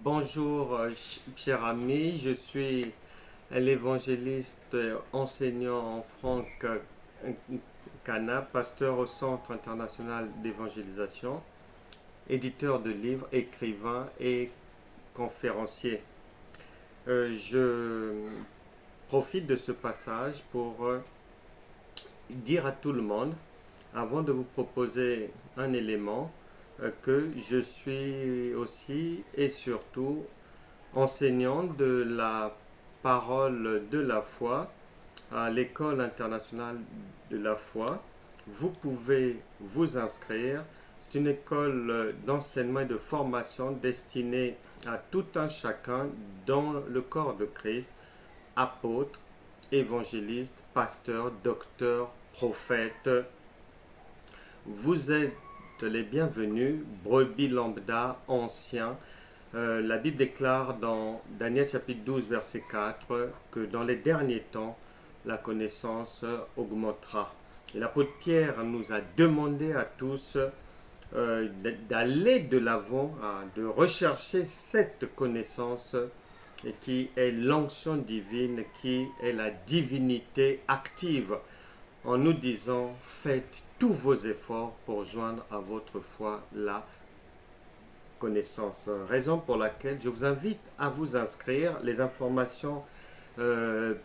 Bonjour, cher ami, je suis l'évangéliste enseignant en Franck Cana, pasteur au Centre international d'évangélisation, éditeur de livres, écrivain et conférencier. Je profite de ce passage pour dire à tout le monde, avant de vous proposer un élément, que je suis aussi et surtout enseignant de la parole de la foi à l'École internationale de la foi. Vous pouvez vous inscrire. C'est une école d'enseignement et de formation destinée à tout un chacun dans le corps de Christ, apôtre, évangéliste, pasteur, docteur, prophète. Vous êtes les bienvenus, brebis lambda, anciens. La Bible déclare dans Daniel chapitre 12, verset 4, que dans les derniers temps, la connaissance augmentera. Et l'apôtre Pierre nous a demandé à tous d'aller de l'avant, de rechercher cette connaissance qui est l'onction divine, qui est la divinité active, en nous disant, faites tous vos efforts pour joindre à votre foi la connaissance. Raison pour laquelle je vous invite à vous inscrire. Les informations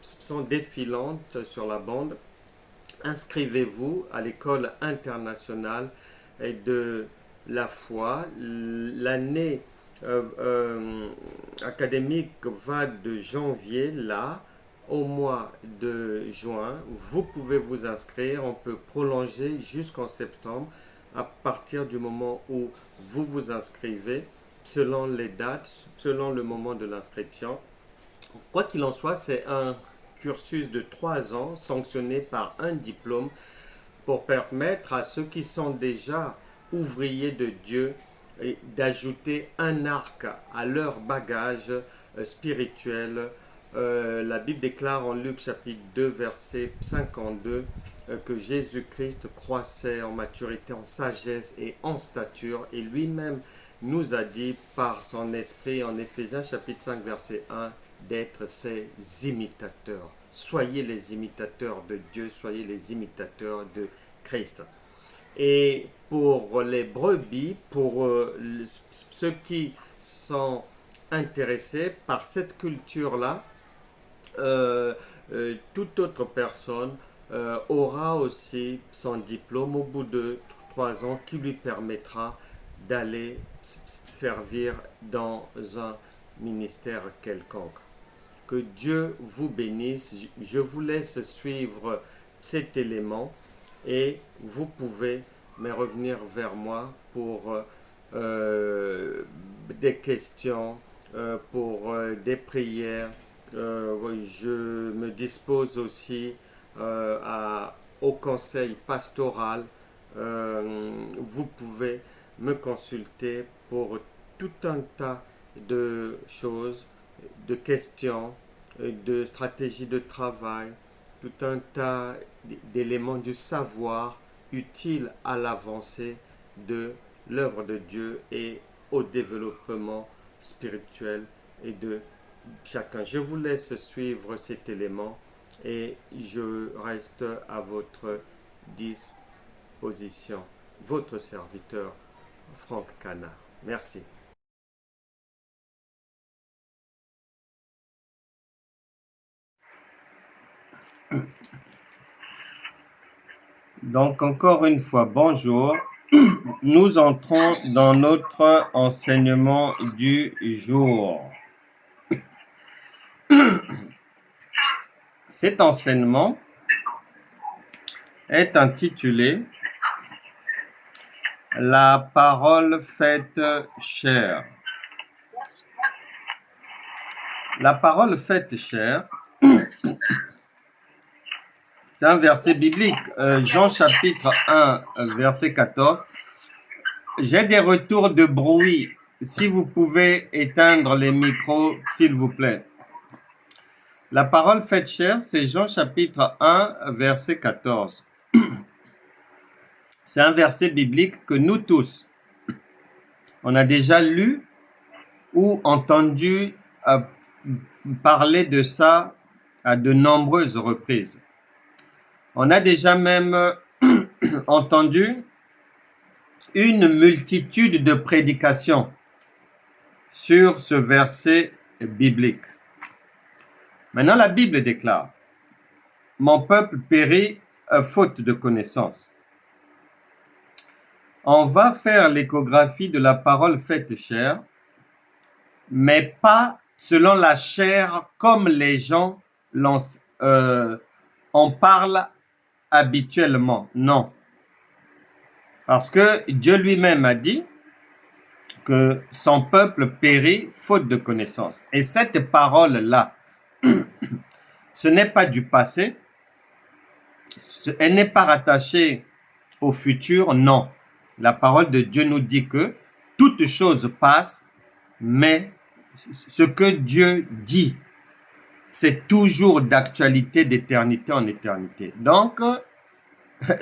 sont défilantes sur la bande. Inscrivez-vous à l'école internationale de la foi. L'année académique va de janvier là au mois de juin. Vous pouvez vous inscrire. On peut prolonger jusqu'en septembre à partir du moment où vous vous inscrivez, selon les dates, selon le moment de l'inscription. Quoi qu'il en soit, c'est un cursus de 3 ans sanctionné par un diplôme pour permettre à ceux qui sont déjà ouvriers de Dieu d'ajouter un arc à leur bagage spirituel. La Bible déclare en Luc chapitre 2 verset 52 que Jésus-Christ croissait en maturité, en sagesse et en stature, et lui-même nous a dit par son esprit en Éphésiens chapitre 5 verset 1 d'être ses imitateurs. Soyez les imitateurs de Dieu, soyez les imitateurs de Christ. Et pour les brebis, pour ceux qui sont intéressés par cette culture-là, toute autre personne aura aussi son diplôme au bout de 3 ans qui lui permettra d'aller servir dans un ministère quelconque. Que Dieu vous bénisse. Je vous laisse suivre cet élément et vous pouvez me revenir vers moi pour des questions, pour des prières. Je me dispose aussi au conseil pastoral. Vous pouvez me consulter pour tout un tas de choses, de questions, de stratégies de travail, tout un tas d'éléments du savoir utiles à l'avancée de l'œuvre de Dieu et au développement spirituel et de chacun. Je vous laisse suivre cet élément et je reste à votre disposition. Votre serviteur, Franck Cana. Merci. Donc, encore une fois, bonjour. Nous entrons dans notre enseignement du jour. Cet enseignement est intitulé « La parole faite chair ». La parole faite chair, c'est un verset biblique, Jean chapitre 1, verset 14. J'ai des retours de bruit. Si vous pouvez éteindre les micros, s'il vous plaît. La parole faite chair, c'est Jean chapitre 1, verset 14. C'est un verset biblique que nous tous, on a déjà lu ou entendu parler de ça à de nombreuses reprises. On a déjà même entendu une multitude de prédications sur ce verset biblique. Maintenant, la Bible déclare: mon peuple périt faute de connaissance. On va faire l'échographie de la parole faite chair, mais pas selon la chair comme les gens en parlent habituellement. Non. Parce que Dieu lui-même a dit que son peuple périt faute de connaissance. Et cette parole-là, ce n'est pas du passé, elle n'est pas rattachée au futur, non. La parole de Dieu nous dit que toute chose passe, mais ce que Dieu dit, c'est toujours d'actualité d'éternité en éternité. Donc,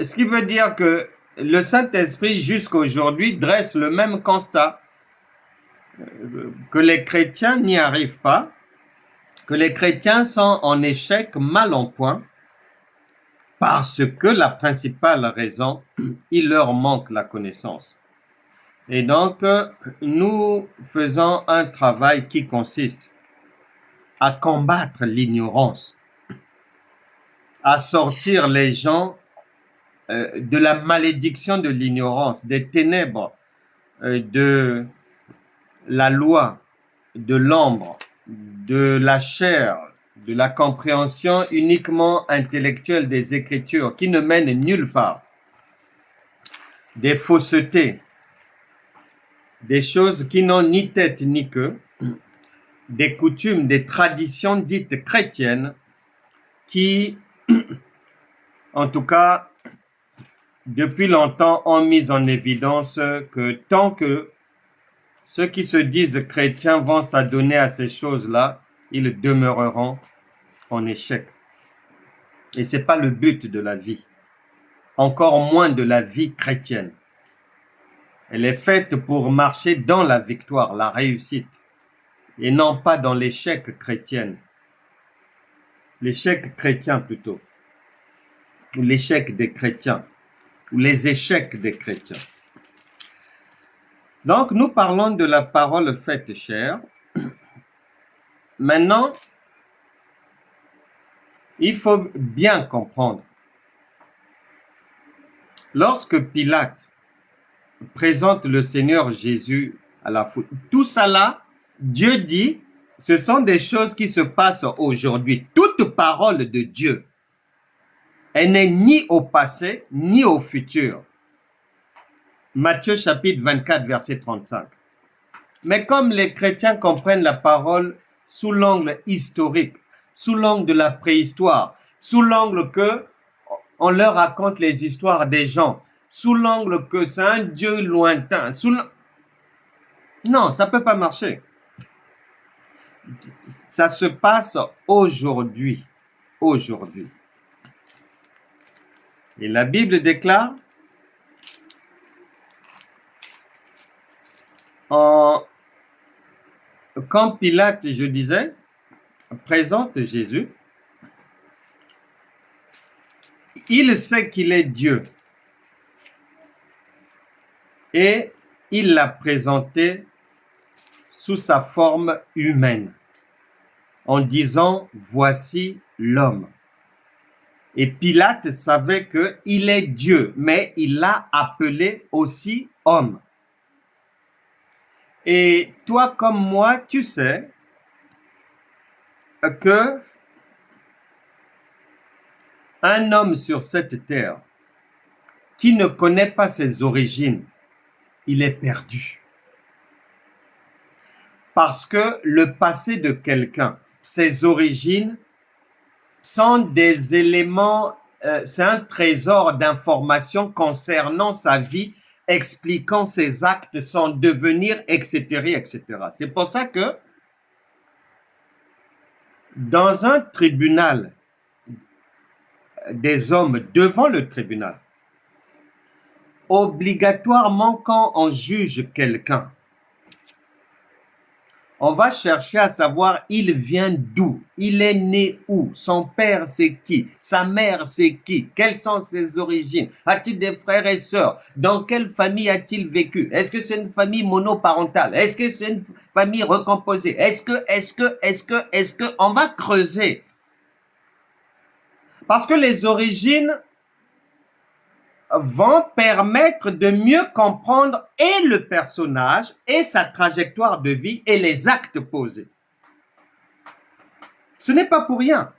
ce qui veut dire que le Saint-Esprit jusqu'à aujourd'hui dresse le même constat, que les chrétiens n'y arrivent pas, que les chrétiens sont en échec, mal en point, parce que la principale raison, il leur manque la connaissance. Et donc, nous faisons un travail qui consiste à combattre l'ignorance, à sortir les gens de la malédiction de l'ignorance, des ténèbres, de la loi, de l'ombre, de la chair, de la compréhension uniquement intellectuelle des Écritures qui ne mènent nulle part, des faussetés, des choses qui n'ont ni tête ni queue, des coutumes, des traditions dites chrétiennes qui, en tout cas, depuis longtemps, ont mis en évidence que tant que ceux qui se disent chrétiens vont s'adonner à ces choses-là, ils demeureront en échec. Et ce n'est pas le but de la vie, encore moins de la vie chrétienne. Elle est faite pour marcher dans la victoire, la réussite, et non pas dans l'échec chrétien. L'échec chrétien plutôt, ou l'échec des chrétiens, ou les échecs des chrétiens. Donc, nous parlons de la parole faite chair. Maintenant, il faut bien comprendre. Lorsque Pilate présente le Seigneur Jésus à la foule, tout ça là, Dieu dit, ce sont des choses qui se passent aujourd'hui. Toute parole de Dieu, elle n'est ni au passé, ni au futur. Matthieu chapitre 24, verset 35. Mais comme les chrétiens comprennent la parole sous l'angle historique, sous l'angle de la préhistoire, sous l'angle que on leur raconte les histoires des gens, sous l'angle que c'est un Dieu lointain, non, ça ne peut pas marcher. Ça se passe aujourd'hui. Aujourd'hui. Et la Bible déclare quand Pilate, je disais, présente Jésus, il sait qu'il est Dieu. Et il l'a présenté sous sa forme humaine, en disant, voici l'homme. Et Pilate savait qu'il est Dieu, mais il l'a appelé aussi homme. Et toi comme moi, tu sais que un homme sur cette terre qui ne connaît pas ses origines, il est perdu. Parce que le passé de quelqu'un, ses origines, sont des éléments, c'est un trésor d'informations concernant sa vie, expliquant ses actes, son devenir, etc., etc. C'est pour ça que dans un tribunal des hommes, devant le tribunal, obligatoirement quand on juge quelqu'un, On va chercher à savoir il vient d'où, il est né où, son père c'est qui, sa mère c'est qui, quelles sont ses origines, a-t-il des frères et sœurs, dans quelle famille a-t-il vécu, est-ce que c'est une famille monoparentale, est-ce que c'est une famille recomposée, est-ce que, on va creuser. Parce que les origines vont permettre de mieux comprendre et le personnage et sa trajectoire de vie et les actes posés. Ce n'est pas pour rien.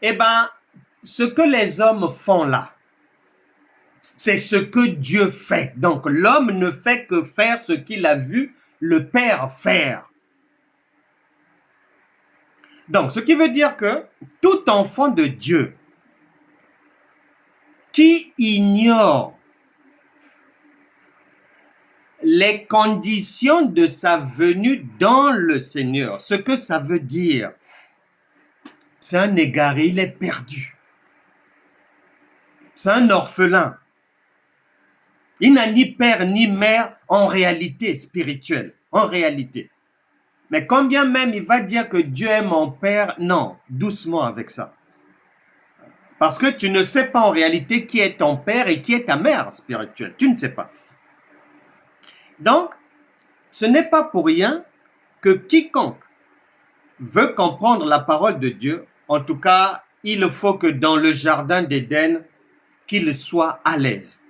Eh bien, ce que les hommes font là, c'est ce que Dieu fait. Donc, l'homme ne fait que faire ce qu'il a vu le Père faire. Donc, ce qui veut dire que tout enfant de Dieu qui ignore les conditions de sa venue dans le Seigneur, ce que ça veut dire, c'est un égaré, il est perdu. C'est un orphelin. Il n'a ni père ni mère en réalité spirituelle, en réalité. Mais combien même il va dire que Dieu est mon père, non, doucement avec ça. Parce que tu ne sais pas en réalité qui est ton père et qui est ta mère spirituelle. Tu ne sais pas. Donc, ce n'est pas pour rien que quiconque veut comprendre la parole de Dieu, en tout cas, il faut que dans le jardin d'Éden, qu'il soit à l'aise.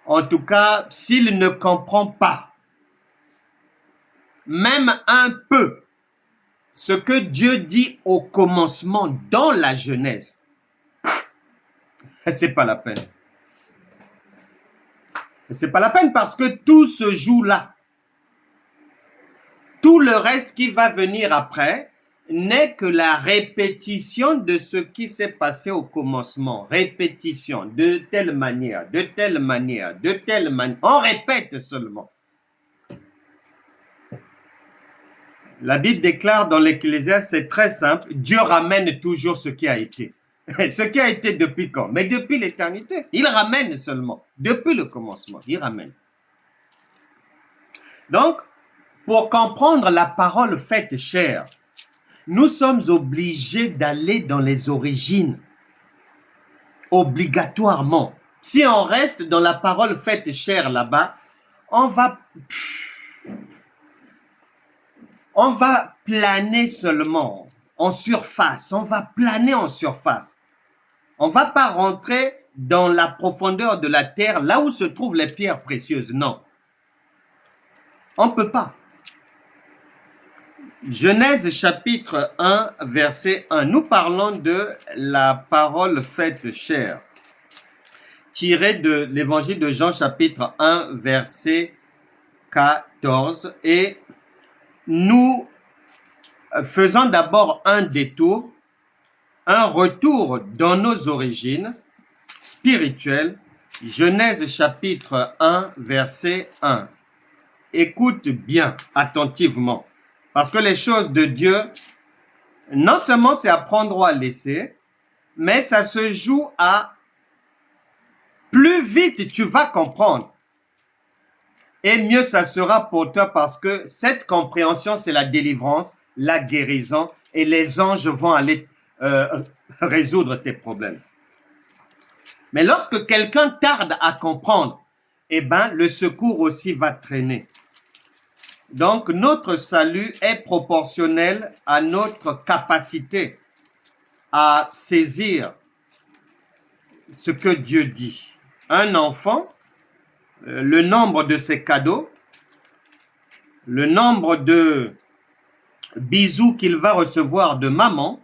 En tout cas, s'il ne comprend pas, même un peu, ce que Dieu dit au commencement dans la Genèse, c'est pas la peine. C'est pas la peine parce que tout se joue là. Tout le reste qui va venir après n'est que la répétition de ce qui s'est passé au commencement. Répétition, de telle manière, de telle manière, de telle manière. On répète seulement. La Bible déclare dans l'Ecclésiaste, c'est très simple, Dieu ramène toujours ce qui a été. Ce qui a été depuis quand? Mais depuis l'éternité. Il ramène seulement. Depuis le commencement, il ramène. Donc, pour comprendre la parole faite chair, nous sommes obligés d'aller dans les origines. Obligatoirement. Si on reste dans la parole faite chair là-bas, on va planer seulement en surface. On va planer en surface. On ne va pas rentrer dans la profondeur de la terre, là où se trouvent les pierres précieuses. Non. On ne peut pas. Genèse chapitre 1, verset 1. Nous parlons de la parole faite chair, tirée de l'évangile de Jean chapitre 1, verset 14. Et nous faisons d'abord un détour, un retour dans nos origines spirituelles. Genèse chapitre 1, verset 1. Écoute bien, attentivement. Parce que les choses de Dieu, non seulement c'est à prendre ou à laisser, mais ça se joue à plus vite tu vas comprendre. Et mieux ça sera pour toi parce que cette compréhension, c'est la délivrance, la guérison et les anges vont aller résoudre tes problèmes. Mais lorsque quelqu'un tarde à comprendre, eh ben, le secours aussi va traîner. Donc, notre salut est proportionnel à notre capacité à saisir ce que Dieu dit. Un enfant, le nombre de ses cadeaux, le nombre de bisous qu'il va recevoir de maman,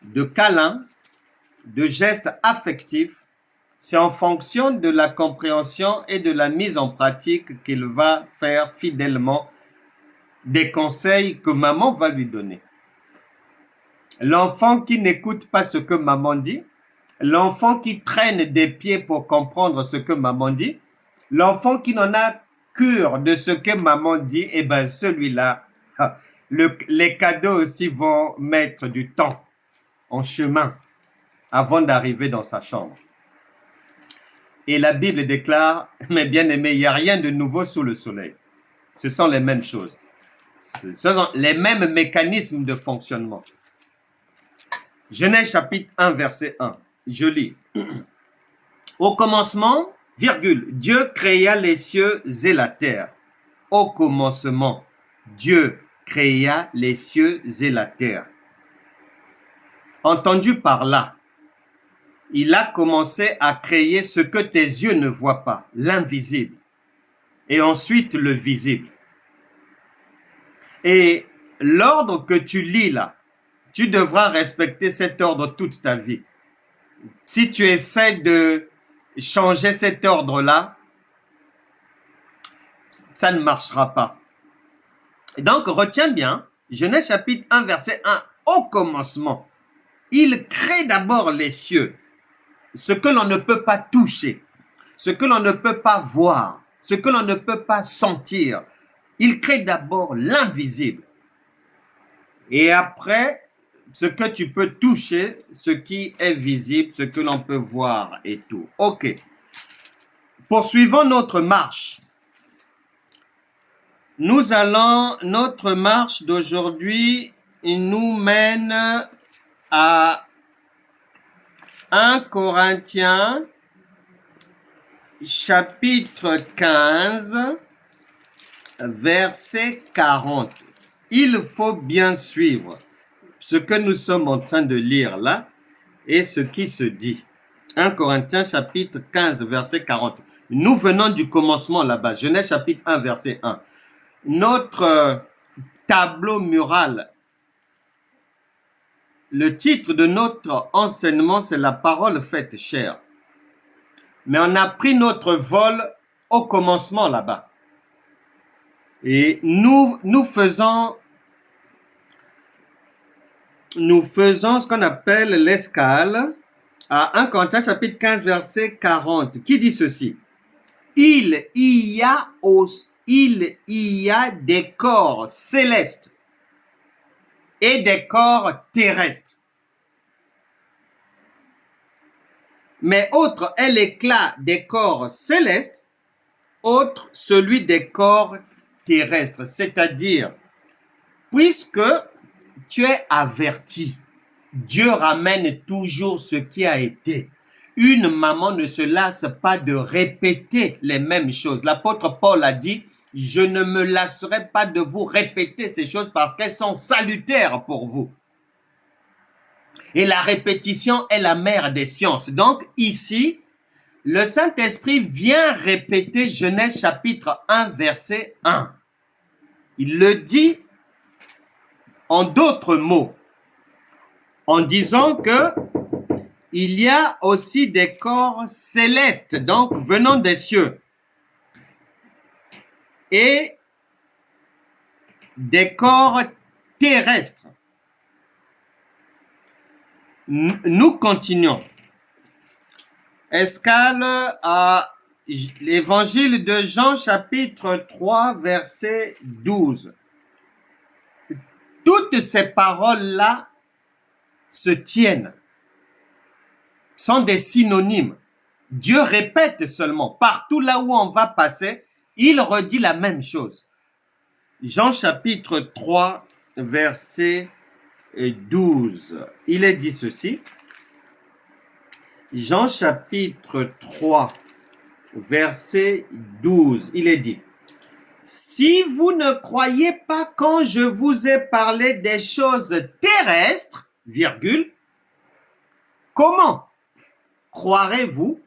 de câlins, de gestes affectifs, c'est en fonction de la compréhension et de la mise en pratique qu'il va faire fidèlement des conseils que maman va lui donner. L'enfant qui n'écoute pas ce que maman dit, l'enfant qui traîne des pieds pour comprendre ce que maman dit, l'enfant qui n'en a cure de ce que maman dit, eh bien celui-là, les cadeaux aussi vont mettre du temps en chemin avant d'arriver dans sa chambre. Et la Bible déclare, mes bien-aimés, il n'y a rien de nouveau sous le soleil. Ce sont les mêmes choses. Ce sont les mêmes mécanismes de fonctionnement. Genèse chapitre 1, verset 1. Je lis. Au commencement, virgule, Dieu créa les cieux et la terre. Au commencement, Dieu créa les cieux et la terre. Entendu par là, il a commencé à créer ce que tes yeux ne voient pas, l'invisible, et ensuite le visible. Et l'ordre que tu lis là, tu devras respecter cet ordre toute ta vie. Si tu essaies de changer cet ordre-là, ça ne marchera pas. Et donc, retiens bien, Genèse chapitre 1, verset 1, au commencement, il crée d'abord les cieux, ce que l'on ne peut pas toucher, ce que l'on ne peut pas voir, ce que l'on ne peut pas sentir. Il crée d'abord l'invisible. Et après, ce que tu peux toucher, ce qui est visible, ce que l'on peut voir et tout. OK. Poursuivons notre marche. Notre marche d'aujourd'hui nous mène à 1 Corinthiens chapitre 15, verset 40. Il faut bien suivre ce que nous sommes en train de lire là et ce qui se dit. 1 Corinthiens chapitre 15, verset 40. Nous venons du commencement là-bas. Genèse chapitre 1, verset 1. Notre tableau mural, le titre de notre enseignement, c'est la parole faite chair. Mais on a pris notre vol au commencement là-bas. Et nous faisons ce qu'on appelle l'escale à 1 Corinthiens chapitre 15, verset 40, qui dit ceci. Il y a des corps célestes et des corps terrestres. Mais autre est l'éclat des corps célestes, autre celui des corps terrestres. C'est-à-dire, puisque tu es averti, Dieu ramène toujours ce qui a été. Une maman ne se lasse pas de répéter les mêmes choses. L'apôtre Paul a dit, je ne me lasserai pas de vous répéter ces choses parce qu'elles sont salutaires pour vous. Et la répétition est la mère des sciences. Donc ici, le Saint-Esprit vient répéter Genèse chapitre 1, verset 1. Il le dit en d'autres mots, en disant que il y a aussi des corps célestes, donc venant des cieux, et des corps terrestres. Nous continuons. Escale à l'évangile de Jean chapitre 3 verset 12. Toutes ces paroles-là se tiennent, sont des synonymes. Dieu répète seulement. Partout là où on va passer, il redit la même chose. Jean chapitre 3 verset 12. Il est dit ceci. Jean chapitre 3 verset 12. Il est dit. Si vous ne croyez pas quand je vous ai parlé des choses terrestres, virgule, comment croirez-vous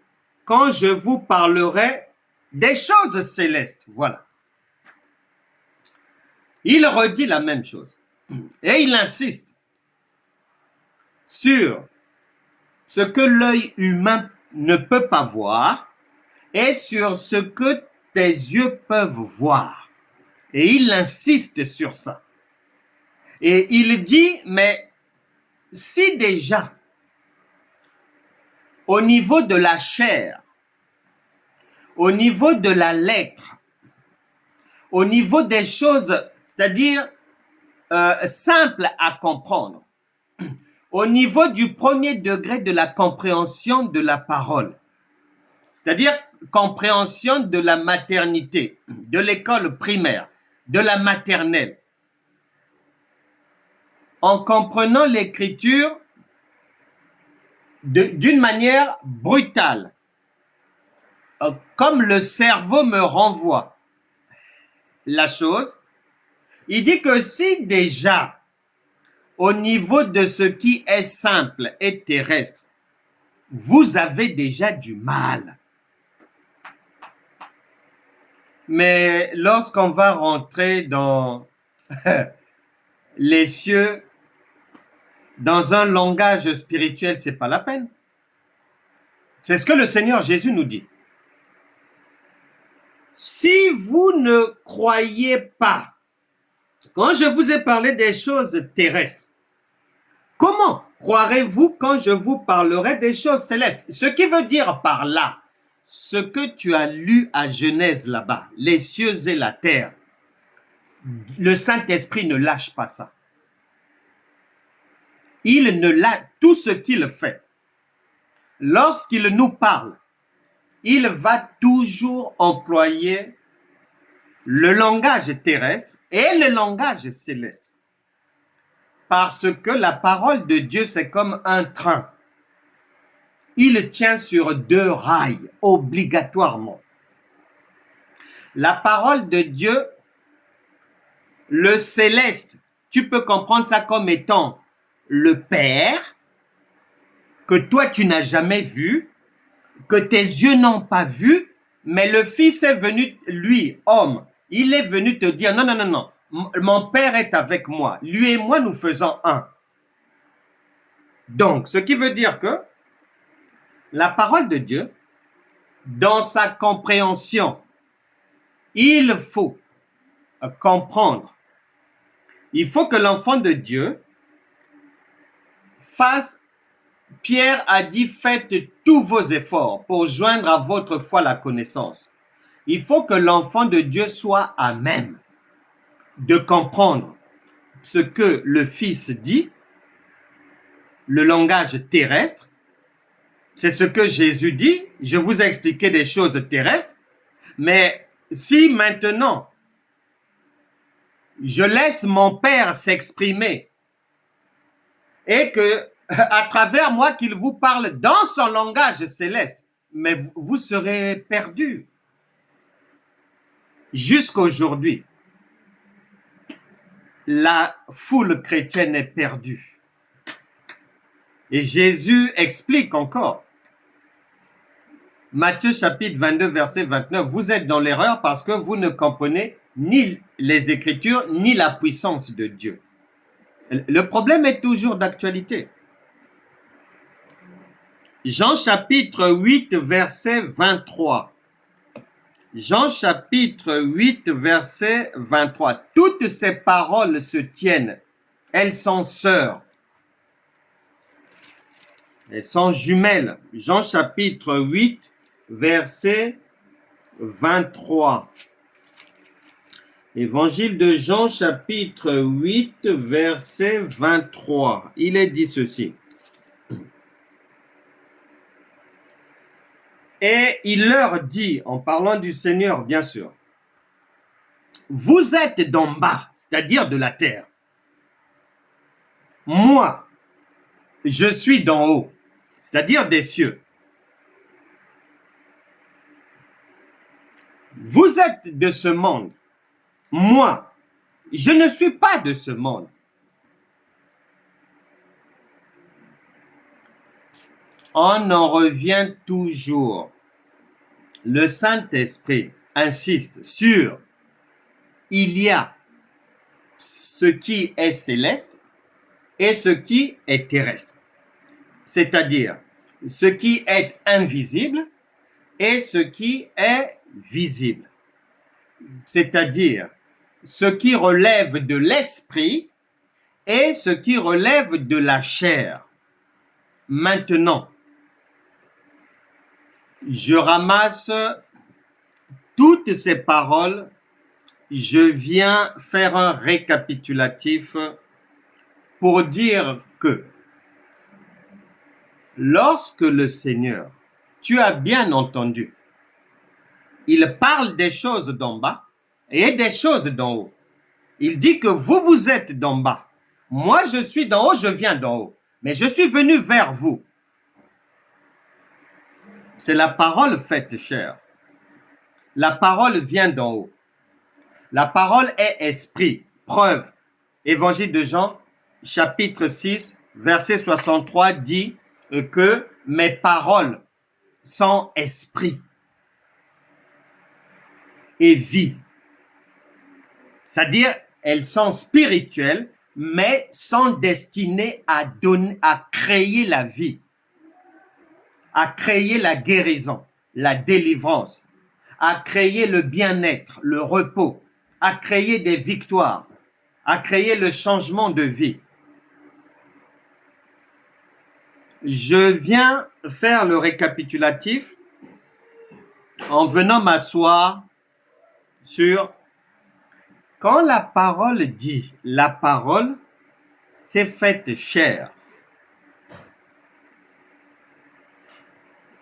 quand je vous parlerai des choses célestes? Voilà. Il redit la même chose. Et il insiste sur ce que l'œil humain ne peut pas voir et sur ce que tes yeux peuvent voir. Et il insiste sur ça. Et il dit, mais si déjà, au niveau de la chair, au niveau de la lettre, au niveau des choses, c'est-à-dire simples à comprendre, au niveau du premier degré de la compréhension de la parole, c'est-à-dire compréhension de la maternité, de l'école primaire, de la maternelle. En comprenant l'écriture d'une manière brutale, comme le cerveau me renvoie la chose, il dit que si déjà, au niveau de ce qui est simple et terrestre, vous avez déjà du mal. Mais lorsqu'on va rentrer dans les cieux, dans un langage spirituel, c'est pas la peine. C'est ce que le Seigneur Jésus nous dit. Si vous ne croyez pas, quand je vous ai parlé des choses terrestres, comment croirez-vous quand je vous parlerai des choses célestes? Ce qui veut dire par là, ce que tu as lu à Genèse là-bas, les cieux et la terre, le Saint-Esprit ne lâche pas ça. Il ne lâche tout ce qu'il fait. Lorsqu'il nous parle, il va toujours employer le langage terrestre et le langage céleste. Parce que la parole de Dieu, c'est comme un train. Il tient sur deux rails, obligatoirement. La parole de Dieu, le céleste, tu peux comprendre ça comme étant le Père, que toi tu n'as jamais vu, que tes yeux n'ont pas vu, mais le Fils est venu, lui, homme, il est venu te dire, non, non, non, non, mon Père est avec moi, lui et moi nous faisons un. Donc, ce qui veut dire que la parole de Dieu, dans sa compréhension, il faut comprendre, il faut que l'enfant de Dieu fasse. Pierre a dit, faites tous vos efforts pour joindre à votre foi la connaissance. Il faut que l'enfant de Dieu soit à même de comprendre ce que le Fils dit, le langage terrestre. C'est ce que Jésus dit. Je vous ai expliqué des choses terrestres. Mais si maintenant, je laisse mon Père s'exprimer et que à travers moi qu'il vous parle dans son langage céleste, mais vous serez perdus. Jusqu'aujourd'hui, la foule chrétienne est perdue. Et Jésus explique encore. Matthieu chapitre 22, verset 29, vous êtes dans l'erreur parce que vous ne comprenez ni les Écritures, ni la puissance de Dieu. Le problème est toujours d'actualité. Jean chapitre 8, verset 23. Jean chapitre 8, verset 23. Toutes ces paroles se tiennent. Elles sont sœurs. Elles sont jumelles. Jean chapitre 8, verset 23. Évangile de Jean chapitre 8, verset 23. Il est dit ceci. Et il leur dit, en parlant du Seigneur, bien sûr, vous êtes d'en bas, c'est-à-dire de la terre. Moi, je suis d'en haut, c'est-à-dire des cieux. Vous êtes de ce monde. Moi, je ne suis pas de ce monde. On en revient toujours. Le Saint-Esprit insiste sur il y a ce qui est céleste et ce qui est terrestre. C'est-à-dire ce qui est invisible et ce qui est visible. C'est-à-dire ce qui relève de l'esprit et ce qui relève de la chair. Maintenant, je ramasse toutes ces paroles, je viens faire un récapitulatif pour dire que lorsque le Seigneur, tu as bien entendu, il parle des choses d'en bas et des choses d'en haut. Il dit que vous, vous êtes d'en bas. Moi, je suis d'en haut, je viens d'en haut. Mais je suis venu vers vous. C'est la parole faite chair. La parole vient d'en haut. La parole est esprit. Preuve. Évangile de Jean, chapitre 6, verset 63 dit que mes paroles sont esprit et vie. C'est-à-dire, elles sont spirituelles, mais sont destinées à créer la vie, à créer la guérison, la délivrance, à créer le bien-être, le repos, à créer des victoires, à créer le changement de vie. Je viens faire le récapitulatif en venant m'asseoir sur quand la parole dit, la parole s'est faite chair.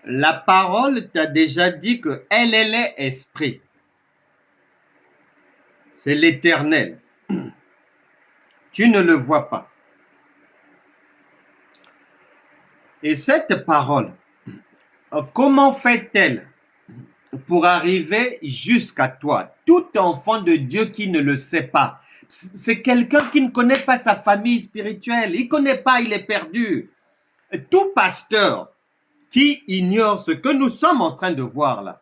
La parole t'a déjà dit que elle est esprit. C'est l'Éternel. Tu ne le vois pas. Et cette parole, comment fait-elle pour arriver jusqu'à toi? Tout enfant de Dieu qui ne le sait pas, c'est quelqu'un qui ne connaît pas sa famille spirituelle. Il ne connaît pas, il est perdu. Tout pasteur qui ignore ce que nous sommes en train de voir là,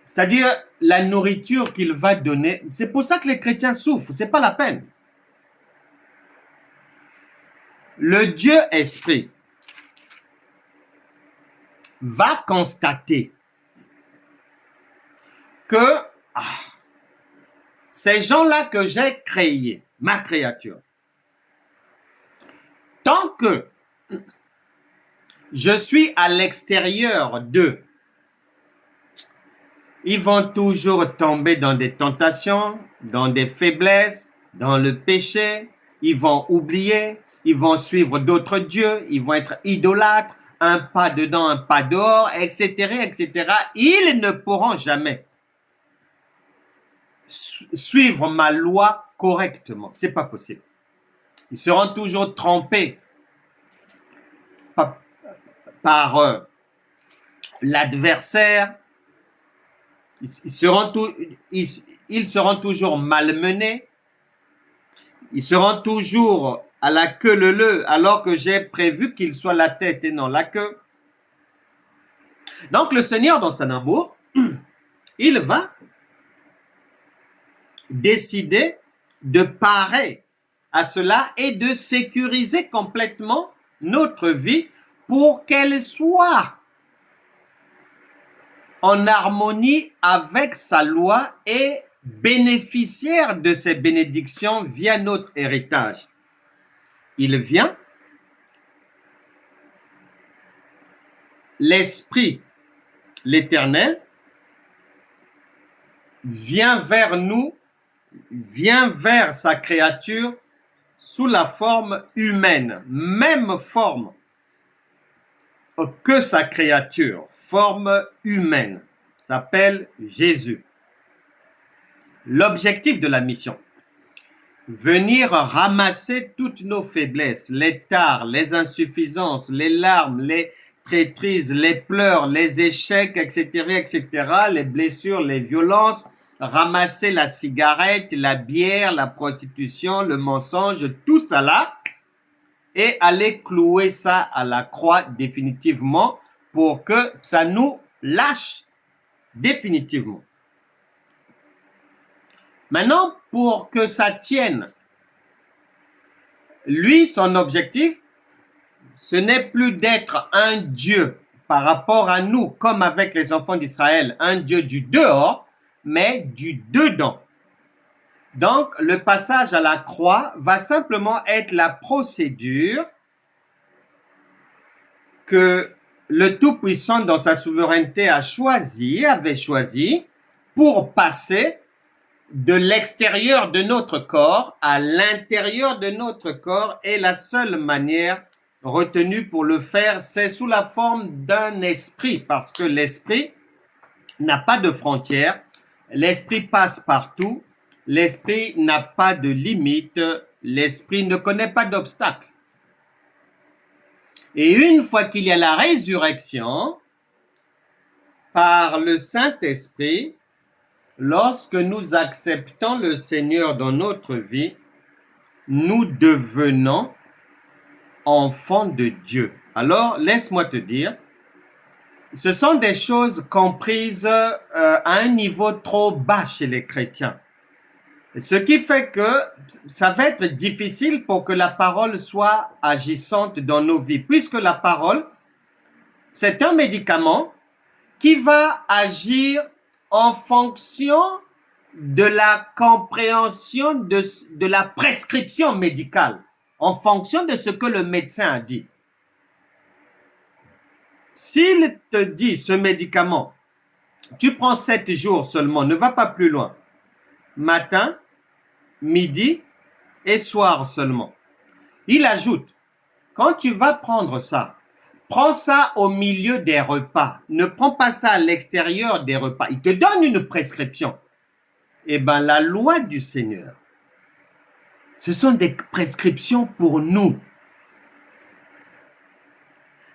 c'est-à-dire la nourriture qu'il va donner, c'est pour ça que les chrétiens souffrent, c'est pas la peine. Le Dieu esprit va constater que ces gens-là que j'ai créés, ma créature, tant que je suis à l'extérieur d'eux, ils vont toujours tomber dans des tentations, dans des faiblesses, dans le péché, ils vont oublier, ils vont suivre d'autres dieux, ils vont être idolâtres, un pas dedans, un pas dehors, etc., etc. Ils ne pourront jamais suivre ma loi correctement. C'est pas possible. Ils seront toujours trompés par l'adversaire. Ils seront toujours malmenés. Ils seront toujours à la queue leu, alors que j'ai prévu qu'ils soient la tête et non la queue. Donc le Seigneur, dans son amour, il va décider de parer à cela et de sécuriser complètement notre vie pour qu'elle soit en harmonie avec sa loi et bénéficiaire de ses bénédictions via notre héritage. Il vient, l'Esprit, l'Éternel, vient vers nous, vient vers sa créature sous la forme humaine, même forme que sa créature, forme humaine, s'appelle Jésus. L'objectif de la mission, venir ramasser toutes nos faiblesses, les tares, les insuffisances, les larmes, les traîtrises, les pleurs, les échecs, etc., etc., les blessures, les violences, ramasser la cigarette, la bière, la prostitution, le mensonge, tout ça là, et aller clouer ça à la croix définitivement pour que ça nous lâche définitivement. Maintenant, pour que ça tienne, lui, son objectif, ce n'est plus d'être un Dieu par rapport à nous, comme avec les enfants d'Israël, un Dieu du dehors, mais du dedans. Donc, le passage à la croix va simplement être la procédure que le Tout-Puissant, dans sa souveraineté, avait choisi pour passer de l'extérieur de notre corps à l'intérieur de notre corps, et la seule manière retenue pour le faire, c'est sous la forme d'un esprit, parce que l'esprit n'a pas de frontières, l'esprit passe partout, L'esprit n'a pas de limite, l'esprit ne connaît pas d'obstacle. Et une fois qu'il y a la résurrection, par le Saint-Esprit, lorsque nous acceptons le Seigneur dans notre vie, nous devenons enfants de Dieu. Alors, laisse-moi te dire, ce sont des choses comprises à un niveau trop bas chez les chrétiens. Ce qui fait que ça va être difficile pour que la parole soit agissante dans nos vies, puisque la parole, c'est un médicament qui va agir en fonction de la compréhension de la prescription médicale, en fonction de ce que le médecin a dit. S'il te dit ce médicament, tu prends 7 jours seulement, ne va pas plus loin, matin, midi et soir seulement. Il ajoute, quand tu vas prendre ça, prends ça au milieu des repas. Ne prends pas ça à l'extérieur des repas. Il te donne une prescription. Eh bien, la loi du Seigneur, ce sont des prescriptions pour nous.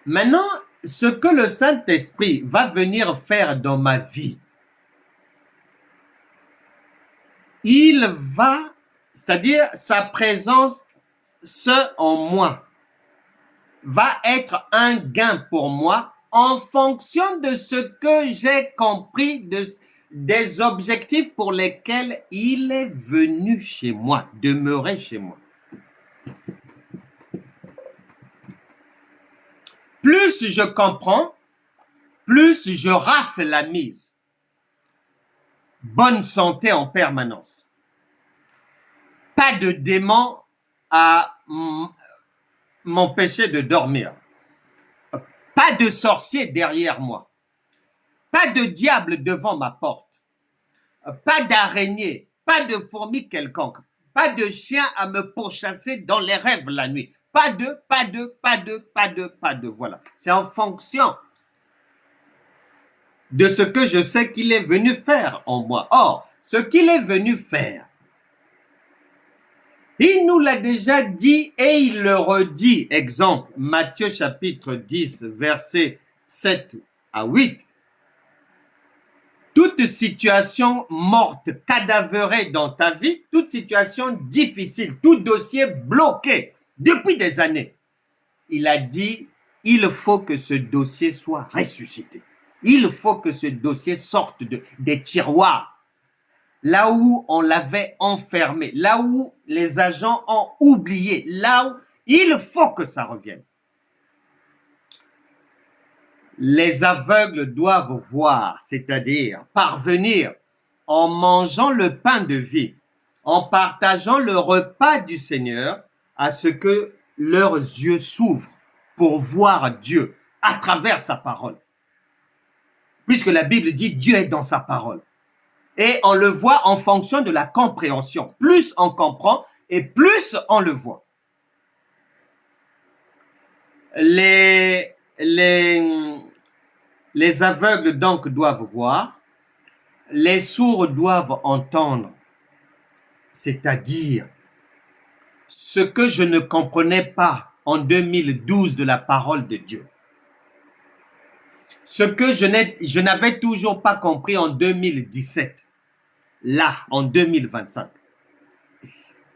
Maintenant, ce que le Saint-Esprit va venir faire dans ma vie, il va, c'est-à-dire sa présence, en moi, va être un gain pour moi en fonction de ce que j'ai compris des objectifs pour lesquels il est venu chez moi, demeurer chez moi. Plus je comprends, plus je rafle la mise. Bonne santé en permanence. Pas de démon à m'empêcher de dormir. Pas de sorcier derrière moi. Pas de diable devant ma porte. Pas d'araignée. Pas de fourmi quelconque. Pas de chien à me pourchasser dans les rêves la nuit. Pas de. Voilà. C'est en fonction de ce que je sais qu'il est venu faire en moi. Or, ce qu'il est venu faire, il nous l'a déjà dit et il le redit. Exemple, Matthieu chapitre 10, versets 7 à 8. Toute situation morte, cadavérée dans ta vie, toute situation difficile, tout dossier bloqué depuis des années, il a dit, il faut que ce dossier soit ressuscité. Il faut que ce dossier sorte des tiroirs, là où on l'avait enfermé, là où les agents ont oublié, là où il faut que ça revienne. Les aveugles doivent voir, c'est-à-dire parvenir en mangeant le pain de vie, en partageant le repas du Seigneur, à ce que leurs yeux s'ouvrent pour voir Dieu à travers sa parole. Puisque la Bible dit Dieu est dans sa parole. Et on le voit en fonction de la compréhension. Plus on comprend et plus on le voit. Les aveugles donc doivent voir, les sourds doivent entendre, c'est-à-dire ce que je ne comprenais pas en 2012 de la parole de Dieu. Ce que je n'avais toujours pas compris en 2017, là, en 2025.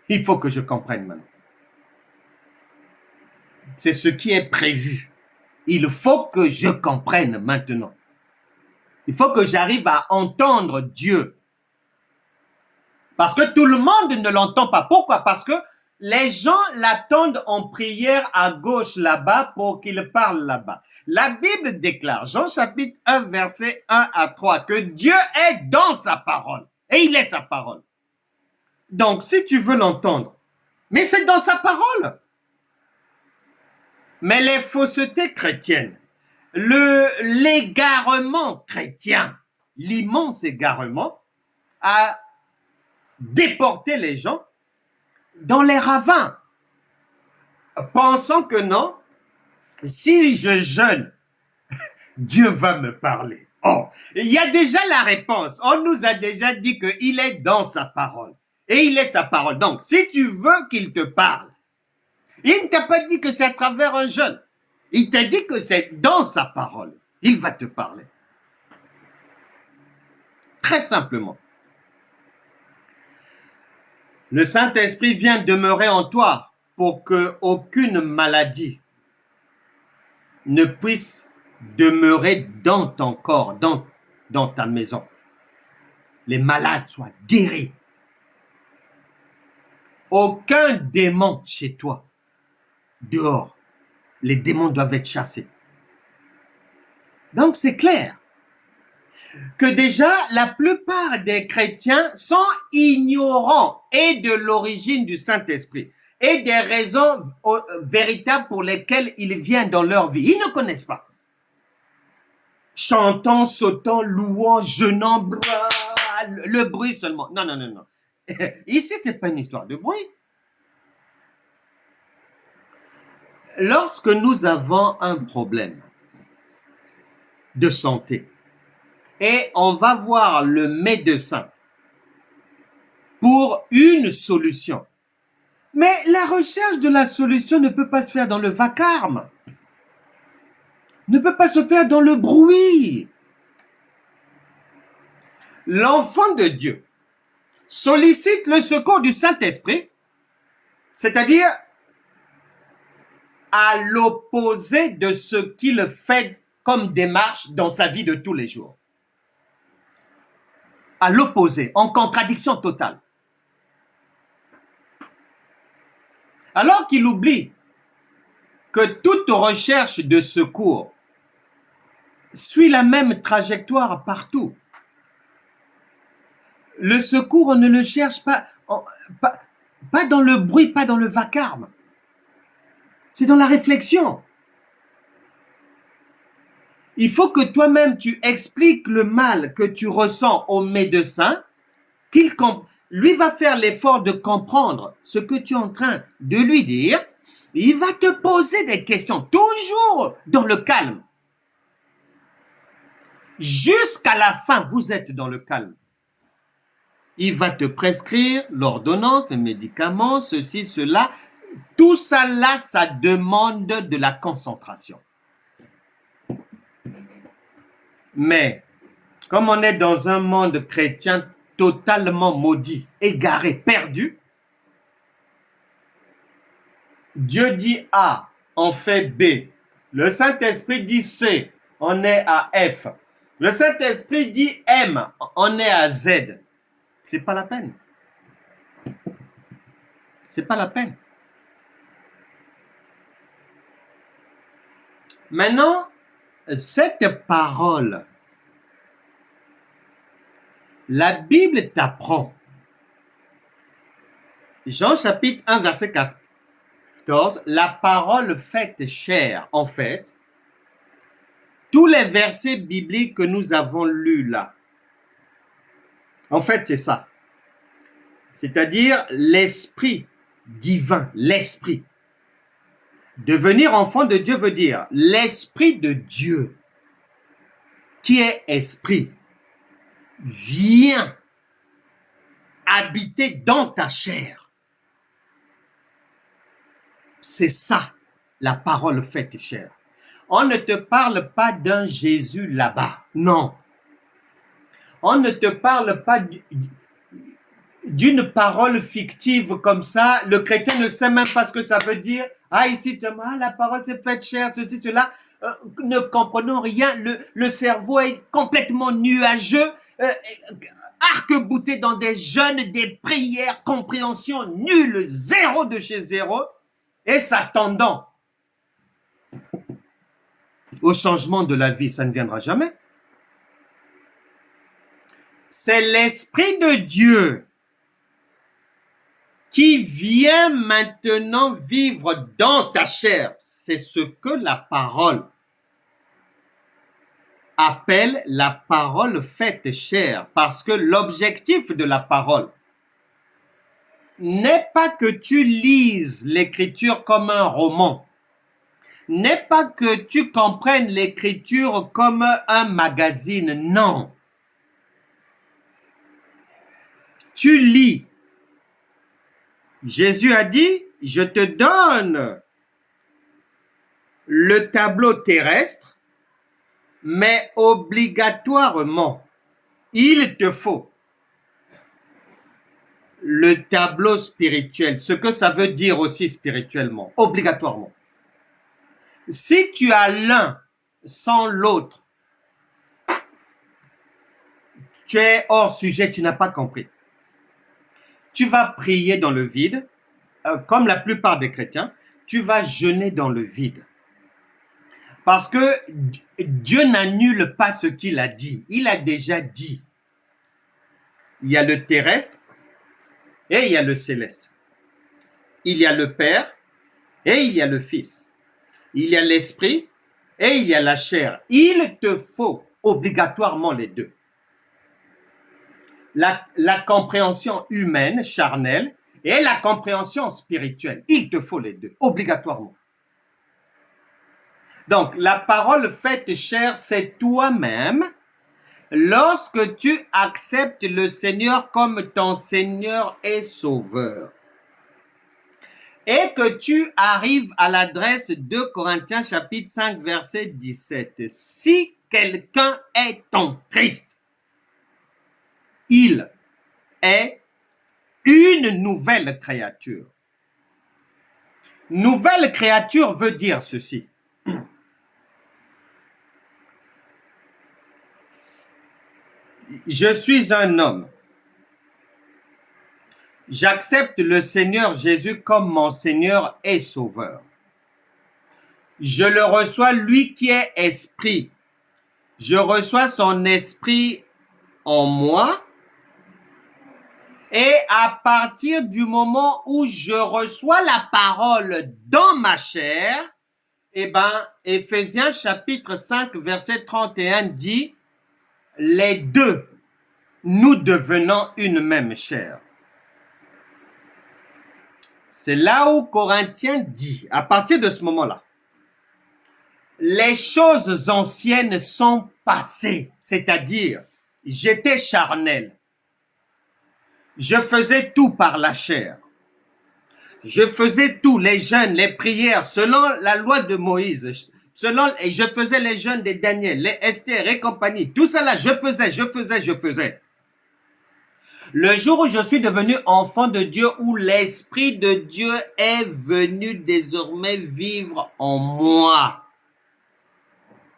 Il faut que je comprenne maintenant. C'est ce qui est prévu. Il faut que je comprenne maintenant. Il faut que j'arrive à entendre Dieu. Parce que tout le monde ne l'entend pas. Pourquoi? Parce que les gens l'attendent en prière à gauche là-bas pour qu'il parle là-bas. La Bible déclare, Jean chapitre 1, verset 1 à 3, que Dieu est dans sa parole. Et il est sa parole. Donc, si tu veux l'entendre, mais c'est dans sa parole. Mais les faussetés chrétiennes, l'égarement chrétien, l'immense égarement a déporté les gens dans les ravins, pensant que non, si je jeûne, Dieu va me parler. Oh, il y a déjà la réponse. On nous a déjà dit qu'il est dans sa parole. Et il est sa parole. Donc, si tu veux qu'il te parle, il ne t'a pas dit que c'est à travers un jeûne. Il t'a dit que c'est dans sa parole. Il va te parler. Très simplement. Le Saint-Esprit vient demeurer en toi pour qu'aucune maladie ne puisse demeurer dans ton corps, dans ta maison. Les malades soient guéris. Aucun démon chez toi. Dehors. Les démons doivent être chassés. Donc c'est clair que déjà la plupart des chrétiens sont ignorants et de l'origine du Saint-Esprit et des raisons véritables pour lesquelles il vient dans leur vie. Ils ne connaissent pas. Chantant, sautant, louant, jeûnant, le bruit seulement. Non, non, non, non. Ici, c'est pas une histoire de bruit. Lorsque nous avons un problème de santé et on va voir le médecin pour une solution, mais la recherche de la solution ne peut pas se faire dans le vacarme, ne peut pas se faire dans le bruit. L'enfant de Dieu sollicite le secours du Saint-Esprit, c'est-à-dire à l'opposé de ce qu'il fait comme démarche dans sa vie de tous les jours. À l'opposé, en contradiction totale. Alors qu'il oublie que toute recherche de secours suit la même trajectoire partout. Le secours, on ne le cherche pas dans le bruit, pas dans le vacarme. C'est dans la réflexion. Il faut que toi-même tu expliques le mal que tu ressens au médecin, lui va faire l'effort de comprendre ce que tu es en train de lui dire. Il va te poser des questions, toujours dans le calme. Jusqu'à la fin, vous êtes dans le calme. Il va te prescrire l'ordonnance, les médicaments, ceci, cela. Tout ça là, ça demande de la concentration. Mais, comme on est dans un monde chrétien totalement maudit, égaré, perdu, Dieu dit A, on fait B. Le Saint-Esprit dit C, on est à F. Le Saint-Esprit dit M, on est à Z. C'est pas la peine. C'est pas la peine. Maintenant, cette parole, la Bible t'apprend. Jean chapitre 1, verset 14, la parole faite chair, en fait, tous les versets bibliques que nous avons lus là, en fait, c'est ça. C'est-à-dire l'esprit divin, l'esprit. Devenir enfant de Dieu veut dire l'esprit de Dieu, qui est esprit, vient habiter dans ta chair. C'est ça, la parole faite chair. On ne te parle pas d'un Jésus là-bas, non. On ne te parle pas d'une parole fictive comme ça. Le chrétien ne sait même pas ce que ça veut dire. Ah, ici, la parole s'est faite chair, ceci, cela. Ne comprenons rien. Le cerveau est complètement nuageux, arc-bouté dans des jeûnes, des prières, compréhension nulle, zéro de chez zéro, et s'attendant au changement de la vie. Ça ne viendra jamais. C'est l'Esprit de Dieu qui vient maintenant vivre dans ta chair. C'est ce que la parole appelle la parole faite chair, parce que l'objectif de la parole n'est pas que tu lises l'écriture comme un roman, n'est pas que tu comprennes l'écriture comme un magazine, non. Tu lis Jésus a dit, je te donne le tableau terrestre, mais obligatoirement, il te faut le tableau spirituel, ce que ça veut dire aussi spirituellement, obligatoirement. Si tu as l'un sans l'autre, tu es hors sujet, tu n'as pas compris. Tu vas prier dans le vide, comme la plupart des chrétiens, tu vas jeûner dans le vide. Parce que Dieu n'annule pas ce qu'il a dit. Il a déjà dit. Il y a le terrestre et il y a le céleste. Il y a le Père et il y a le Fils. Il y a l'esprit et il y a la chair. Il te faut obligatoirement les deux. La compréhension humaine, charnelle, et la compréhension spirituelle. Il te faut les deux, obligatoirement. Donc, la parole faite chair, c'est toi-même lorsque tu acceptes le Seigneur comme ton Seigneur et Sauveur. Et que tu arrives à l'adresse 2 Corinthiens chapitre 5 verset 17. Si quelqu'un est en Christ, il est une nouvelle créature. Nouvelle créature veut dire ceci. Je suis un homme. J'accepte le Seigneur Jésus comme mon Seigneur et Sauveur. Je le reçois, lui qui est esprit. Je reçois son esprit en moi. Et à partir du moment où je reçois la parole dans ma chair, eh ben, Éphésiens chapitre 5 verset 31 dit, les deux, nous devenons une même chair. C'est là où Corinthiens dit, à partir de ce moment-là, les choses anciennes sont passées, c'est-à-dire, j'étais charnel. Je faisais tout par la chair. Je faisais tout, les jeûnes, les prières, selon la loi de Moïse, et je faisais les jeûnes de Daniel, les Esther et compagnie. Tout ça là, je faisais. Le jour où je suis devenu enfant de Dieu, où l'Esprit de Dieu est venu désormais vivre en moi.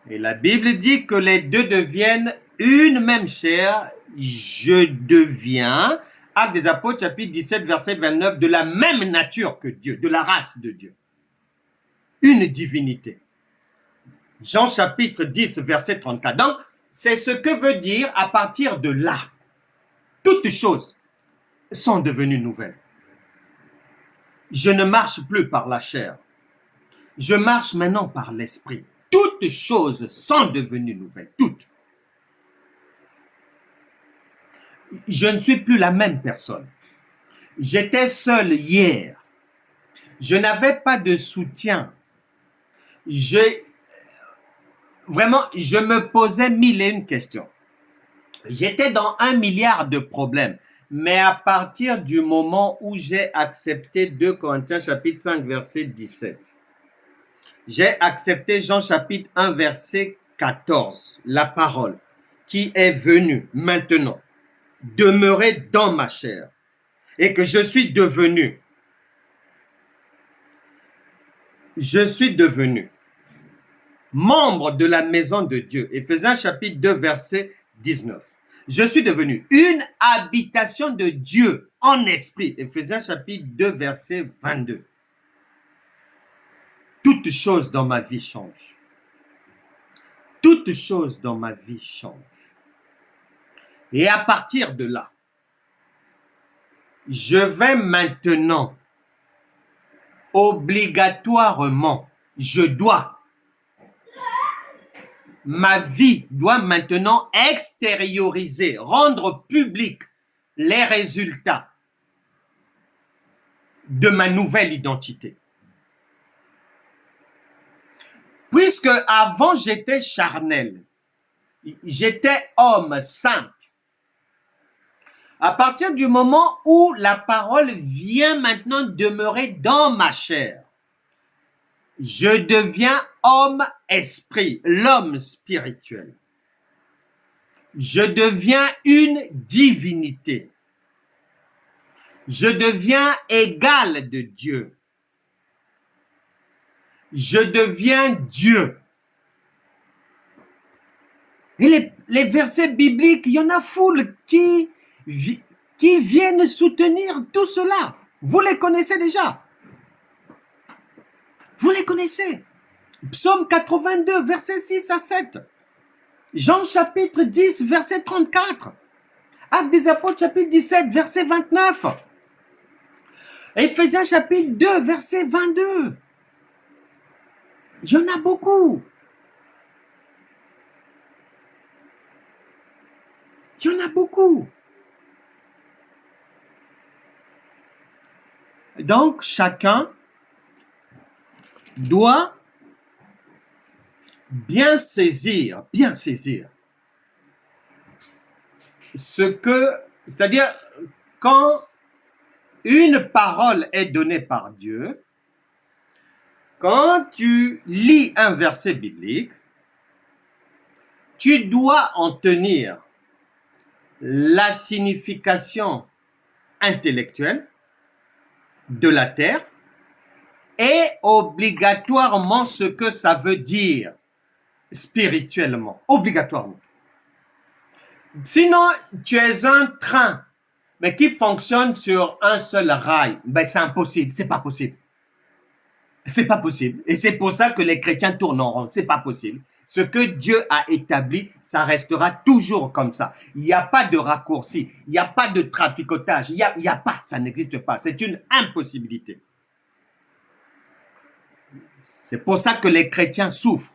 Et la Bible dit que les deux deviennent une même chair. Je deviens, Actes des Apôtres, chapitre 17, verset 29, de la même nature que Dieu, de la race de Dieu. Une divinité. Jean chapitre 10, verset 34. Donc, c'est ce que veut dire à partir de là. Toutes choses sont devenues nouvelles. Je ne marche plus par la chair. Je marche maintenant par l'esprit. Toutes choses sont devenues nouvelles. Toutes. Je ne suis plus la même personne. J'étais seul hier. Je n'avais pas de soutien. Vraiment, je me posais 1001 questions. J'étais dans 1 milliard de problèmes. Mais à partir du moment où j'ai accepté 2 Corinthiens chapitre 5 verset 17, j'ai accepté Jean chapitre 1 verset 14, la parole qui est venue maintenant demeurer dans ma chair et que je suis devenu membre de la maison de Dieu. Éphésiens chapitre 2 verset 19. Je suis devenu une habitation de Dieu en esprit. Éphésiens chapitre 2 verset 22. Toutes choses dans ma vie changent. Toutes choses dans ma vie changent. Et à partir de là, je vais maintenant obligatoirement, ma vie doit maintenant extérioriser, rendre public les résultats de ma nouvelle identité. Puisque avant j'étais charnel, j'étais homme simple. À partir du moment où la parole vient maintenant demeurer dans ma chair, je deviens homme-esprit, l'homme spirituel. Je deviens une divinité. Je deviens égal de Dieu. Je deviens Dieu. Et les versets bibliques, il y en a foule qui viennent soutenir tout cela. Vous les connaissez déjà. Vous les connaissez. Psaume 82, versets 6 à 7. Jean chapitre 10, verset 34. Actes des Apôtres chapitre 17, verset 29. Éphésiens chapitre 2, verset 22. Il y en a beaucoup. Il y en a beaucoup. Donc, chacun doit bien saisir ce que, c'est-à-dire, quand une parole est donnée par Dieu, quand tu lis un verset biblique, tu dois en tenir la signification intellectuelle de la terre et obligatoirement ce que ça veut dire spirituellement, obligatoirement. Sinon, tu es un train, mais qui fonctionne sur un seul rail. Ben, c'est impossible, c'est pas possible. C'est pas possible. Et c'est pour ça que les chrétiens tournent en rond. C'est pas possible. Ce que Dieu a établi, ça restera toujours comme ça. Il n'y a pas de raccourci. Il n'y a pas de traficotage. Il y a pas. Ça n'existe pas. C'est une impossibilité. C'est pour ça que les chrétiens souffrent.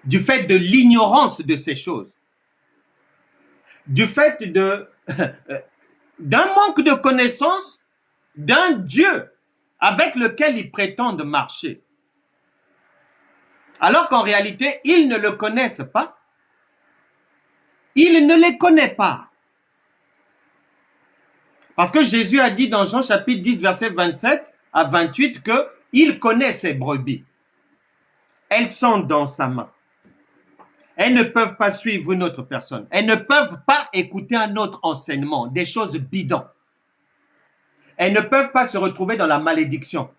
Du fait de l'ignorance de ces choses. Du fait d'un manque de connaissance d'un Dieu avec lequel ils prétendent marcher. Alors qu'en réalité, ils ne le connaissent pas. Il ne les connaît pas. Parce que Jésus a dit dans Jean chapitre 10, verset 27 à 28 qu'il connaît ses brebis. Elles sont dans sa main. Elles ne peuvent pas suivre une autre personne. Elles ne peuvent pas écouter un autre enseignement, des choses bidons. Elles ne peuvent pas se retrouver dans la malédiction.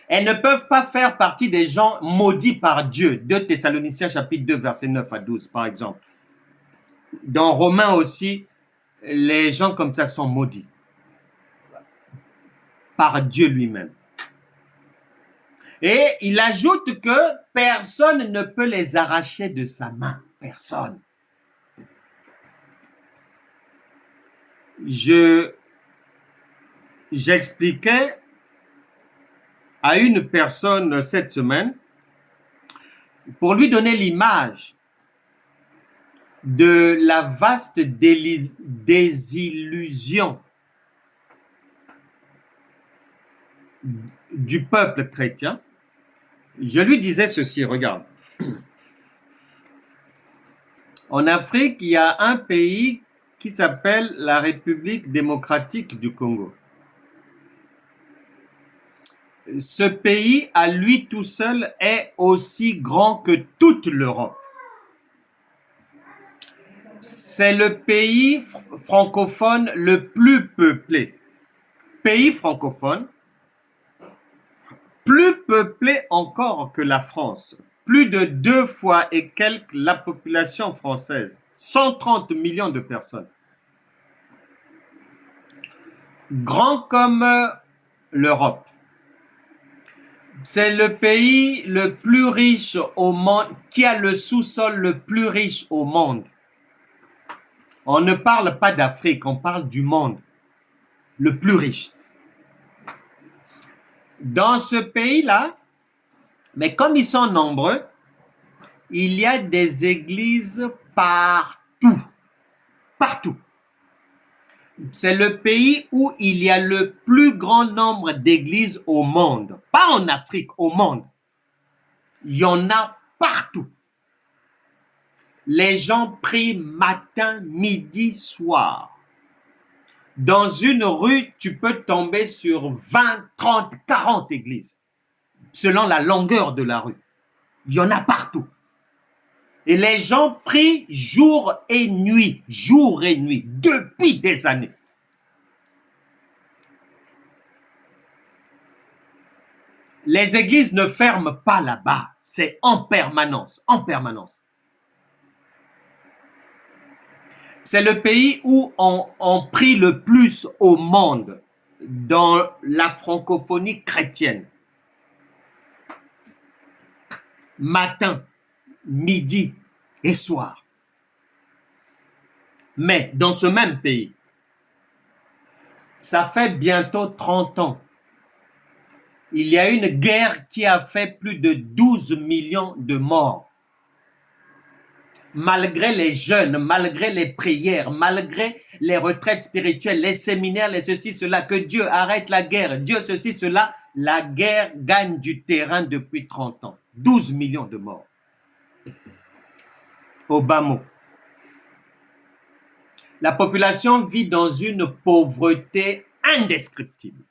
Elles ne peuvent pas faire partie des gens maudits par Dieu. 2 Thessaloniciens chapitre 2, verset 9 à 12, par exemple. Dans Romains aussi, les gens comme ça sont maudits par Dieu lui-même. Et il ajoute que personne ne peut les arracher de sa main. Personne. J'expliquais à une personne cette semaine pour lui donner l'image de la vaste désillusion du peuple chrétien. Je lui disais ceci, regarde. En Afrique, il y a un pays qui s'appelle la République démocratique du Congo. Ce pays, à lui tout seul, est aussi grand que toute l'Europe. C'est le pays francophone le plus peuplé. Pays francophone, plus peuplé encore que la France. Plus de 2 fois et quelques la population française. 130 millions de personnes. Grand comme l'Europe. C'est le pays le plus riche au monde, qui a le sous-sol le plus riche au monde. On ne parle pas d'Afrique, on parle du monde le plus riche. Dans ce pays-là, mais comme ils sont nombreux, il y a des églises partout. Partout. C'est le pays où il y a le plus grand nombre d'églises au monde. Pas en Afrique, au monde. Il y en a partout. les gens prient matin, midi, soir. Dans une rue, tu peux tomber sur 20, 30, 40 églises, selon la longueur de la rue. Il y en a partout. Et les gens prient jour et nuit, depuis des années. Les églises ne ferment pas là-bas, c'est en permanence, en permanence. C'est le pays où on prie le plus au monde dans la francophonie chrétienne. Matin, midi et soir. Mais dans ce même pays, ça fait bientôt 30 ans, il y a une guerre qui a fait plus de 12 millions de morts. Malgré les jeûnes, malgré les prières, malgré les retraites spirituelles, les séminaires, les ceci, cela, que Dieu arrête la guerre, Dieu ceci, cela, la guerre gagne du terrain depuis 30 ans. 12 millions de morts. Au bas mot. La population vit dans une pauvreté indescriptible.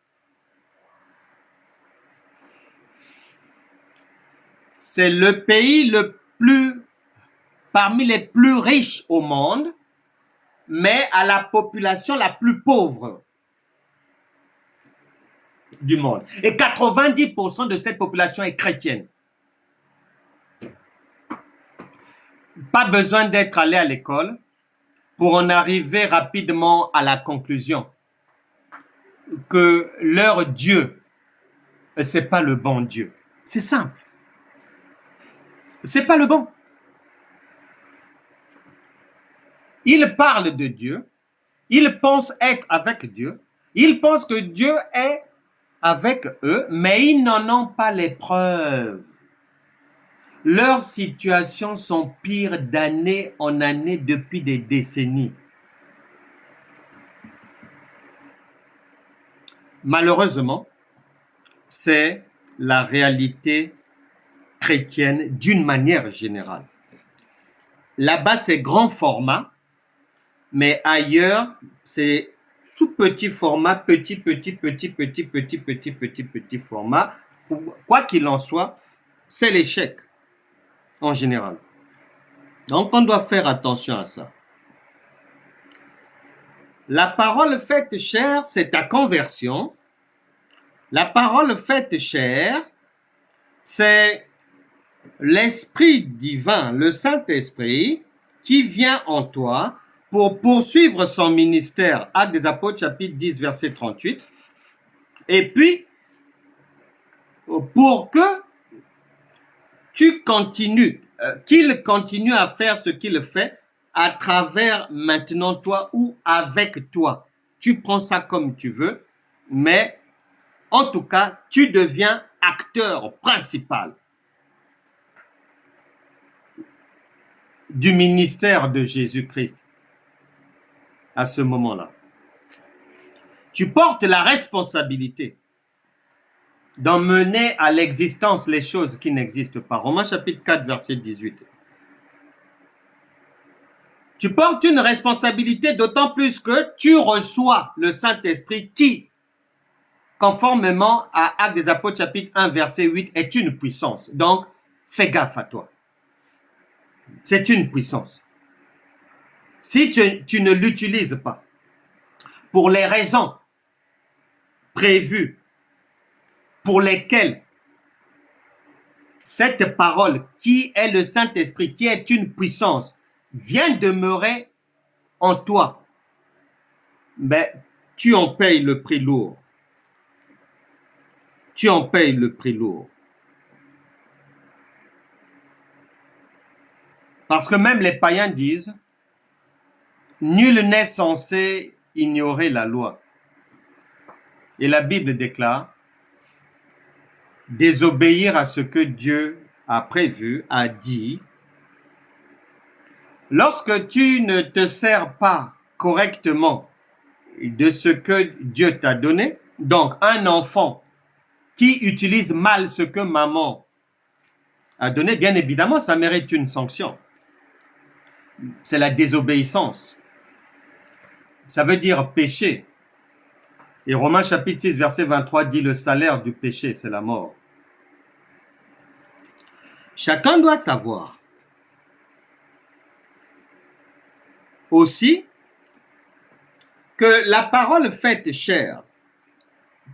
C'est le pays parmi les plus riches au monde, mais à la population la plus pauvre du monde. Et 90% de cette population est chrétienne. Pas besoin d'être allé à l'école pour en arriver rapidement à la conclusion que leur Dieu, c'est pas le bon Dieu. C'est simple. C'est pas le bon. Ils parlent de Dieu, ils pensent être avec Dieu, ils pensent que Dieu est avec eux, mais ils n'en ont pas les preuves. Leurs situations sont pires d'année en année depuis des décennies. Malheureusement, c'est la réalité chrétienne d'une manière générale. Là-bas, c'est grand format, mais ailleurs, c'est tout petit format, petit format. Quoi qu'il en soit, c'est l'échec en général. Donc, on doit faire attention à ça. La parole faite chair, c'est ta conversion. La parole faite chair, c'est l'Esprit divin, le Saint-Esprit, qui vient en toi pour poursuivre son ministère. Actes des Apôtres, chapitre 10, verset 38. Et puis, pour que tu continues, qu'il continue à faire ce qu'il fait à travers maintenant toi ou avec toi. Tu prends ça comme tu veux, mais en tout cas, tu deviens acteur principal du ministère de Jésus-Christ à ce moment-là. Tu portes la responsabilité d'emmener à l'existence les choses qui n'existent pas. Romains chapitre 4, verset 18. Tu portes une responsabilité d'autant plus que tu reçois le Saint-Esprit qui, conformément à Actes des Apôtres chapitre 1, verset 8, est une puissance. Donc, fais gaffe à toi. C'est une puissance. Si tu ne l'utilises pas pour les raisons prévues pour lesquelles cette parole qui est le Saint-Esprit, qui est une puissance, vient demeurer en toi, ben, tu en payes le prix lourd. Tu en payes le prix lourd. Parce que même les païens disent, nul n'est censé ignorer la loi. Et la Bible déclare, désobéir à ce que Dieu a prévu, a dit. Lorsque tu ne te sers pas correctement de ce que Dieu t'a donné, donc un enfant qui utilise mal ce que maman a donné, bien évidemment, ça mérite une sanction. c'est la désobéissance. Ça veut dire péché. Et Romains chapitre 6, verset 23 dit le salaire du péché, c'est la mort. Chacun doit savoir aussi que la parole faite chair,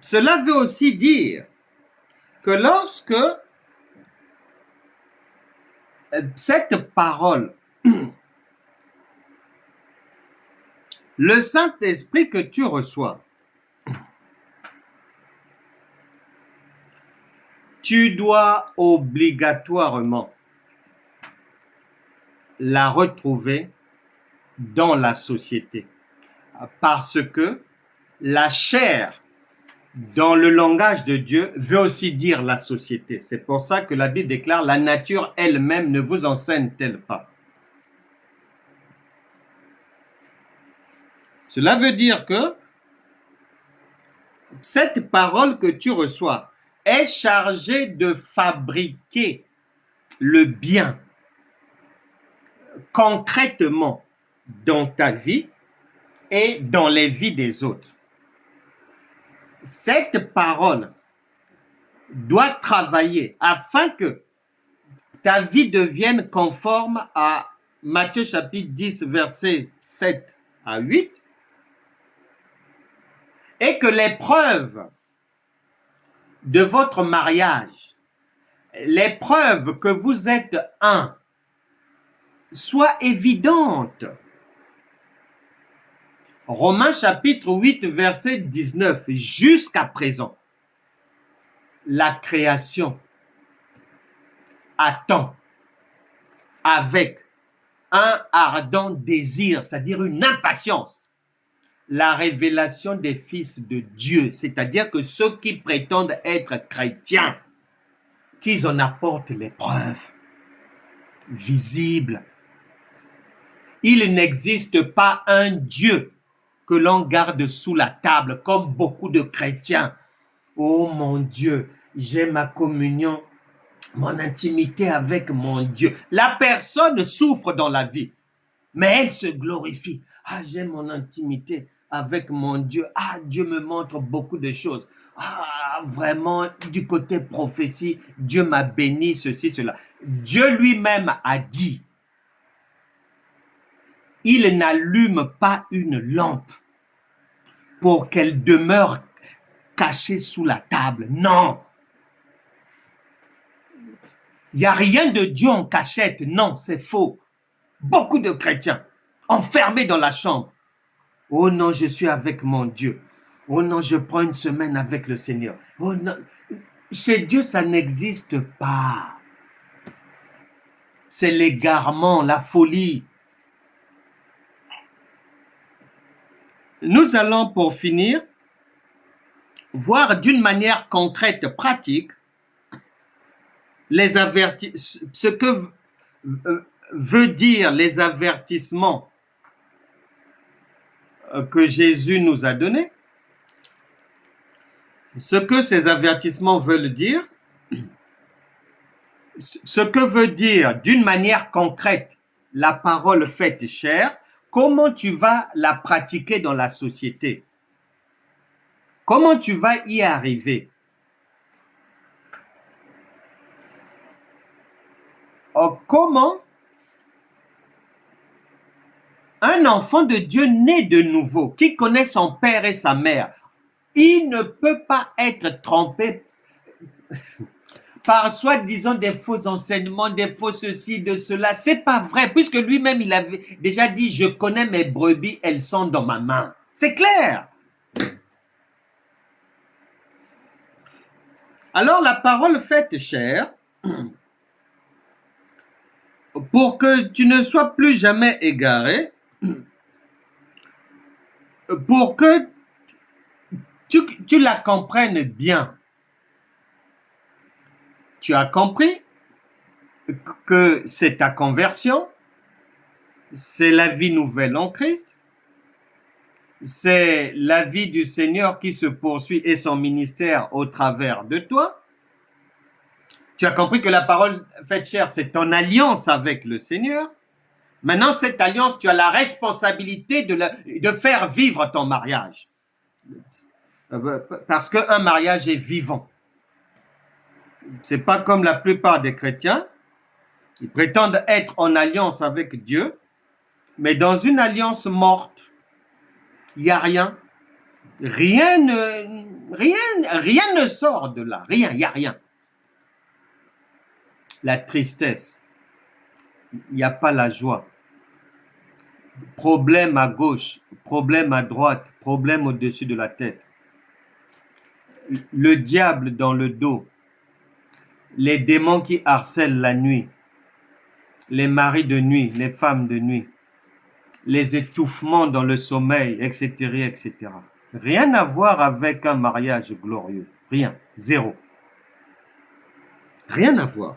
cela veut aussi dire que lorsque cette parole, le Saint-Esprit que tu reçois, tu dois obligatoirement la retrouver dans la société. Parce que la chair, dans le langage de Dieu, veut aussi dire la société. C'est pour ça que la Bible déclare, la nature elle-même ne vous enseigne-t-elle pas? Cela veut dire que cette parole que tu reçois est chargée de fabriquer le bien concrètement dans ta vie et dans les vies des autres. Cette parole doit travailler afin que ta vie devienne conforme à Matthieu chapitre 10, versets 7 à 8, et que les preuves de votre mariage, les preuves que vous êtes un, soient évidentes. Romains chapitre 8, verset 19, jusqu'à présent, la création attend avec un ardent désir, c'est-à-dire une impatience, la révélation des fils de Dieu, c'est-à-dire que ceux qui prétendent être chrétiens, qu'ils en apportent les preuves visibles. Il n'existe pas un Dieu que l'on garde sous la table, comme beaucoup de chrétiens. Oh mon Dieu, j'ai ma communion, mon intimité avec mon Dieu. La personne souffre dans la vie, mais elle se glorifie. Ah, j'ai mon intimité avec mon Dieu. Ah, Dieu me montre beaucoup de choses. Ah, vraiment, du côté prophétie, Dieu m'a béni, ceci, cela. Dieu lui-même a dit, il n'allume pas une lampe pour qu'elle demeure cachée sous la table. Non. Il n'y a rien de Dieu en cachette. Non, c'est faux. Beaucoup de chrétiens enfermés dans la chambre. Oh non, je suis avec mon Dieu. Oh non, je prends une semaine avec le Seigneur. Oh non, chez Dieu, ça n'existe pas. C'est l'égarement, la folie. Nous allons, pour finir, voir d'une manière concrète, pratique, ce que veut dire les avertissements que Jésus nous a donnés, ce que ces avertissements veulent dire, ce que veut dire d'une manière concrète la parole faite chair, comment tu vas la pratiquer dans la société, comment tu vas y arriver. Comment un enfant de Dieu né de nouveau, qui connaît son père et sa mère, il ne peut pas être trompé par soi-disant des faux enseignements, des faux ceci, de cela. C'est pas vrai, puisque lui-même, il avait déjà dit, je connais mes brebis, elles sont dans ma main. C'est clair. Alors, la parole faite chair, pour que tu ne sois plus jamais égaré, pour que tu la comprennes bien. Tu as compris que c'est ta conversion, c'est la vie nouvelle en Christ, c'est la vie du Seigneur qui se poursuit et son ministère au travers de toi. Tu as compris que la parole faite chair, c'est ton alliance avec le Seigneur. Maintenant, cette alliance, tu as la responsabilité de faire vivre ton mariage. Parce qu'un mariage est vivant. C'est pas comme la plupart des chrétiens. Ils prétendent être en alliance avec Dieu, mais dans une alliance morte, il n'y a rien. Rien ne sort de là. Rien, il n'y a rien. La tristesse, il n'y a pas la joie. Problème à gauche, problème à droite, problème au-dessus de la tête. Le diable dans le dos, les démons qui harcèlent la nuit, les maris de nuit, les femmes de nuit, les étouffements dans le sommeil, etc., etc. Rien à voir avec un mariage glorieux. Rien. Zéro. Rien à voir.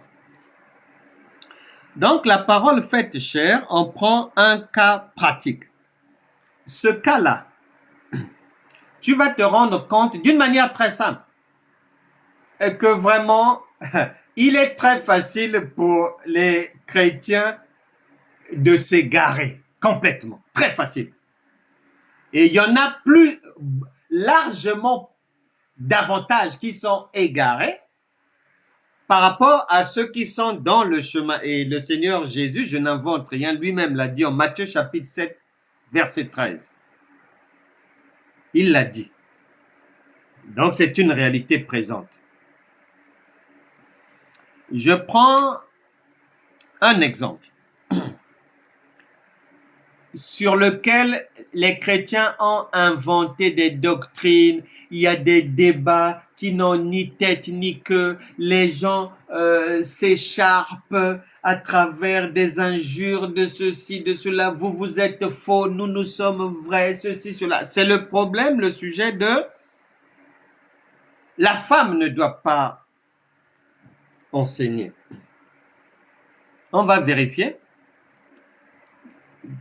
Donc, la parole faite chair, on prend un cas pratique. Ce cas-là, tu vas te rendre compte d'une manière très simple que vraiment, il est très facile pour les chrétiens de s'égarer complètement. Très facile. Et il y en a plus largement davantage qui sont égarés par rapport à ceux qui sont dans le chemin. Et le Seigneur Jésus, je n'invente rien, lui-même l'a dit en Matthieu chapitre 7, verset 13. Il l'a dit. Donc c'est une réalité présente. Je prends un exemple sur lequel les chrétiens ont inventé des doctrines, il y a des débats qui n'ont ni tête ni queue, les gens s'écharpent à travers des injures de ceci, de cela, vous êtes faux, nous sommes vrais, ceci, cela. C'est le problème, le sujet de la femme ne doit pas enseigner. On va vérifier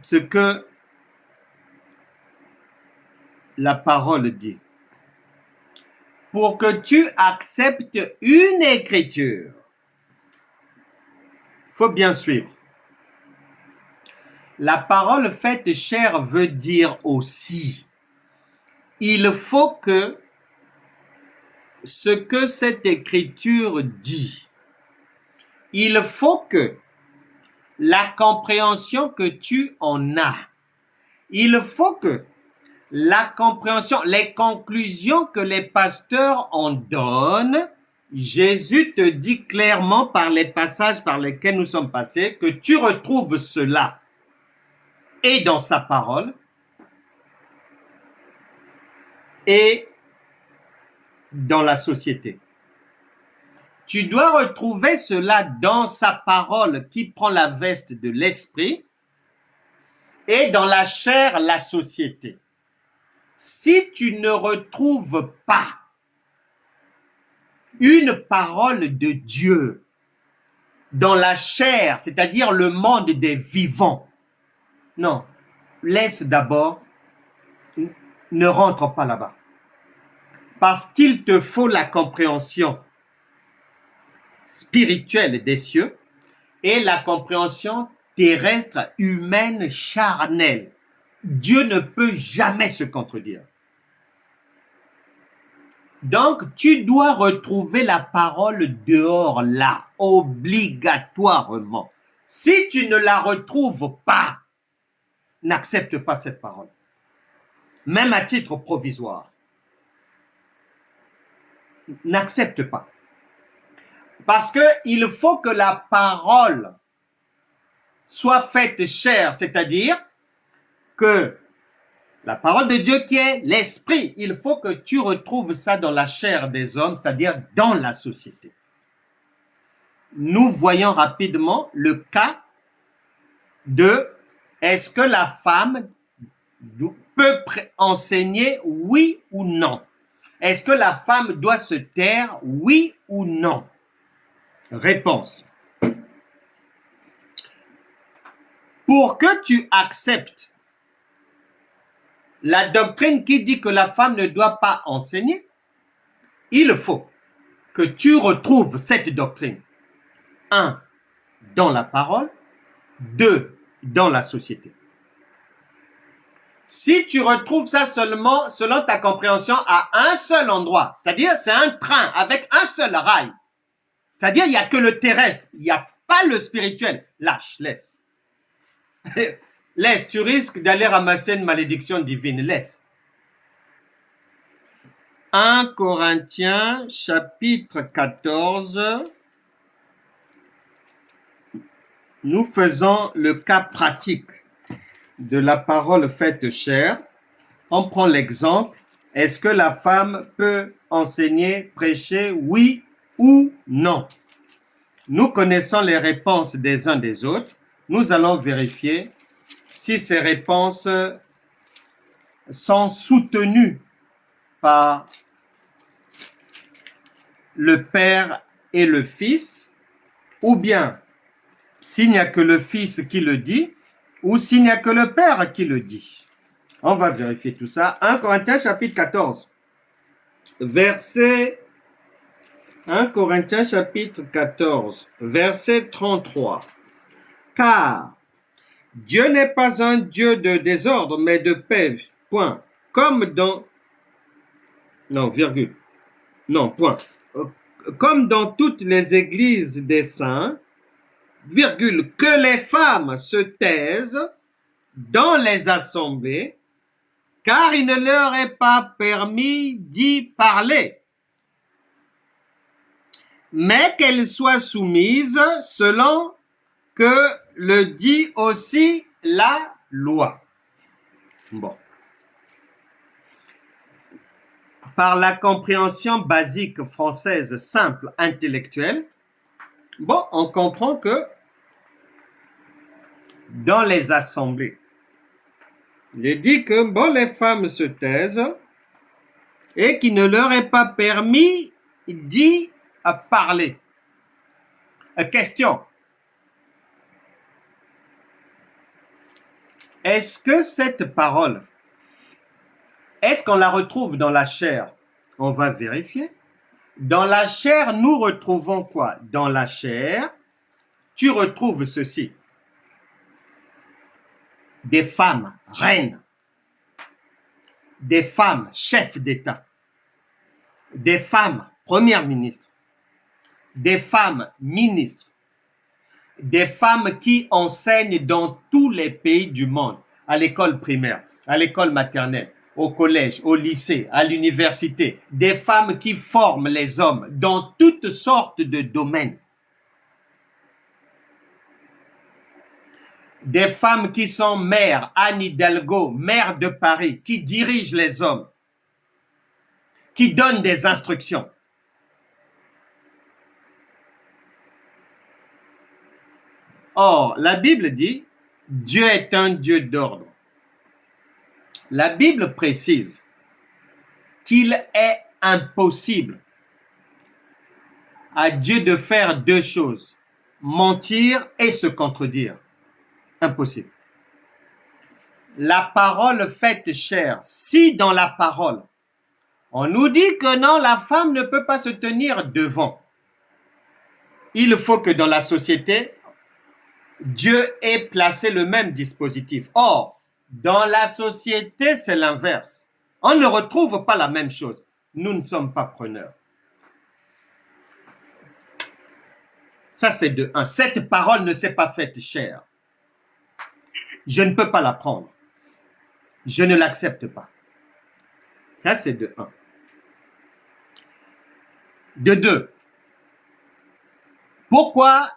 ce que la parole dit. Pour que tu acceptes une écriture, il faut bien suivre. La parole faite chair veut dire aussi, il faut que ce que cette écriture dit, il faut que la compréhension que tu en as, il faut que la compréhension, les conclusions que les pasteurs en donnent, Jésus te dit clairement par les passages par lesquels nous sommes passés que tu retrouves cela et dans sa parole et dans la société. Tu dois retrouver cela dans sa parole qui prend la veste de l'esprit et dans la chair, la société. Si tu ne retrouves pas une parole de Dieu dans la chair, c'est-à-dire le monde des vivants, non, laisse d'abord, ne rentre pas là-bas. Parce qu'il te faut la compréhension spirituelle des cieux et la compréhension terrestre, humaine, charnelle. Dieu ne peut jamais se contredire. Donc, tu dois retrouver la parole dehors là, obligatoirement. Si tu ne la retrouves pas, n'accepte pas cette parole, même à titre provisoire. N'accepte pas. Parce que il faut que la parole soit faite chair, c'est-à-dire que la parole de Dieu qui est l'esprit, il faut que tu retrouves ça dans la chair des hommes, c'est-à-dire dans la société. Nous voyons rapidement le cas de est-ce que la femme peut enseigner, oui ou non? Est-ce que la femme doit se taire, oui ou non? Réponse. Pour que tu acceptes la doctrine qui dit que la femme ne doit pas enseigner, il faut que tu retrouves cette doctrine. 1. Dans la parole. 2. dans la société. Si tu retrouves ça seulement selon ta compréhension à un seul endroit, c'est-à-dire c'est un train avec un seul rail, c'est-à-dire il n'y a que le terrestre, il n'y a pas le spirituel, lâche, laisse. Laisse, tu risques d'aller ramasser une malédiction divine, laisse. 1 Corinthiens chapitre 14, nous faisons le cas pratique de la parole faite chair. On prend l'exemple, est-ce que la femme peut enseigner, prêcher, oui ou non? Nous connaissons les réponses des uns des autres. Nous allons vérifier si ces réponses sont soutenues par le Père et le Fils, ou bien s'il n'y a que le Fils qui le dit, ou s'il n'y a que le Père qui le dit. On va vérifier tout ça. 1 Corinthiens chapitre 14, verset 1 Corinthiens chapitre 14, verset 33. Car Dieu n'est pas un Dieu de désordre, mais de paix. Point. Comme dans... Non, virgule. Non, point. Comme dans toutes les églises des saints, virgule, que les femmes se taisent dans les assemblées, car il ne leur est pas permis d'y parler, mais qu'elles soient soumises selon que le dit aussi la loi. Bon. Par la compréhension basique française simple, intellectuelle, bon, on comprend que dans les assemblées, il est dit que bon, les femmes se taisent et qu'il ne leur est pas permis d'y parler. Question. Est-ce que cette parole, est-ce qu'on la retrouve dans la chair? On va vérifier. Dans la chair, nous retrouvons quoi? Dans la chair, tu retrouves ceci. Des femmes reines, des femmes chefs d'État, des femmes premières ministres, des femmes ministres, des femmes qui enseignent dans tous les pays du monde, à l'école primaire, à l'école maternelle, au collège, au lycée, à l'université, des femmes qui forment les hommes dans toutes sortes de domaines. Des femmes qui sont mères, Anne Hidalgo, maire de Paris, qui dirigent les hommes, qui donnent des instructions. Or, la Bible dit, Dieu est un Dieu d'ordre. La Bible précise qu'il est impossible à Dieu de faire deux choses, mentir et se contredire. Impossible. La parole faite chair, si dans la parole, on nous dit que non, la femme ne peut pas se tenir devant, il faut que dans la société, Dieu ait placé le même dispositif. Or, dans la société, c'est l'inverse. On ne retrouve pas la même chose. Nous ne sommes pas preneurs. Ça, c'est de un. Cette parole ne s'est pas faite chair. Je ne peux pas la prendre. Je ne l'accepte pas. Ça, c'est de un. De deux. Pourquoi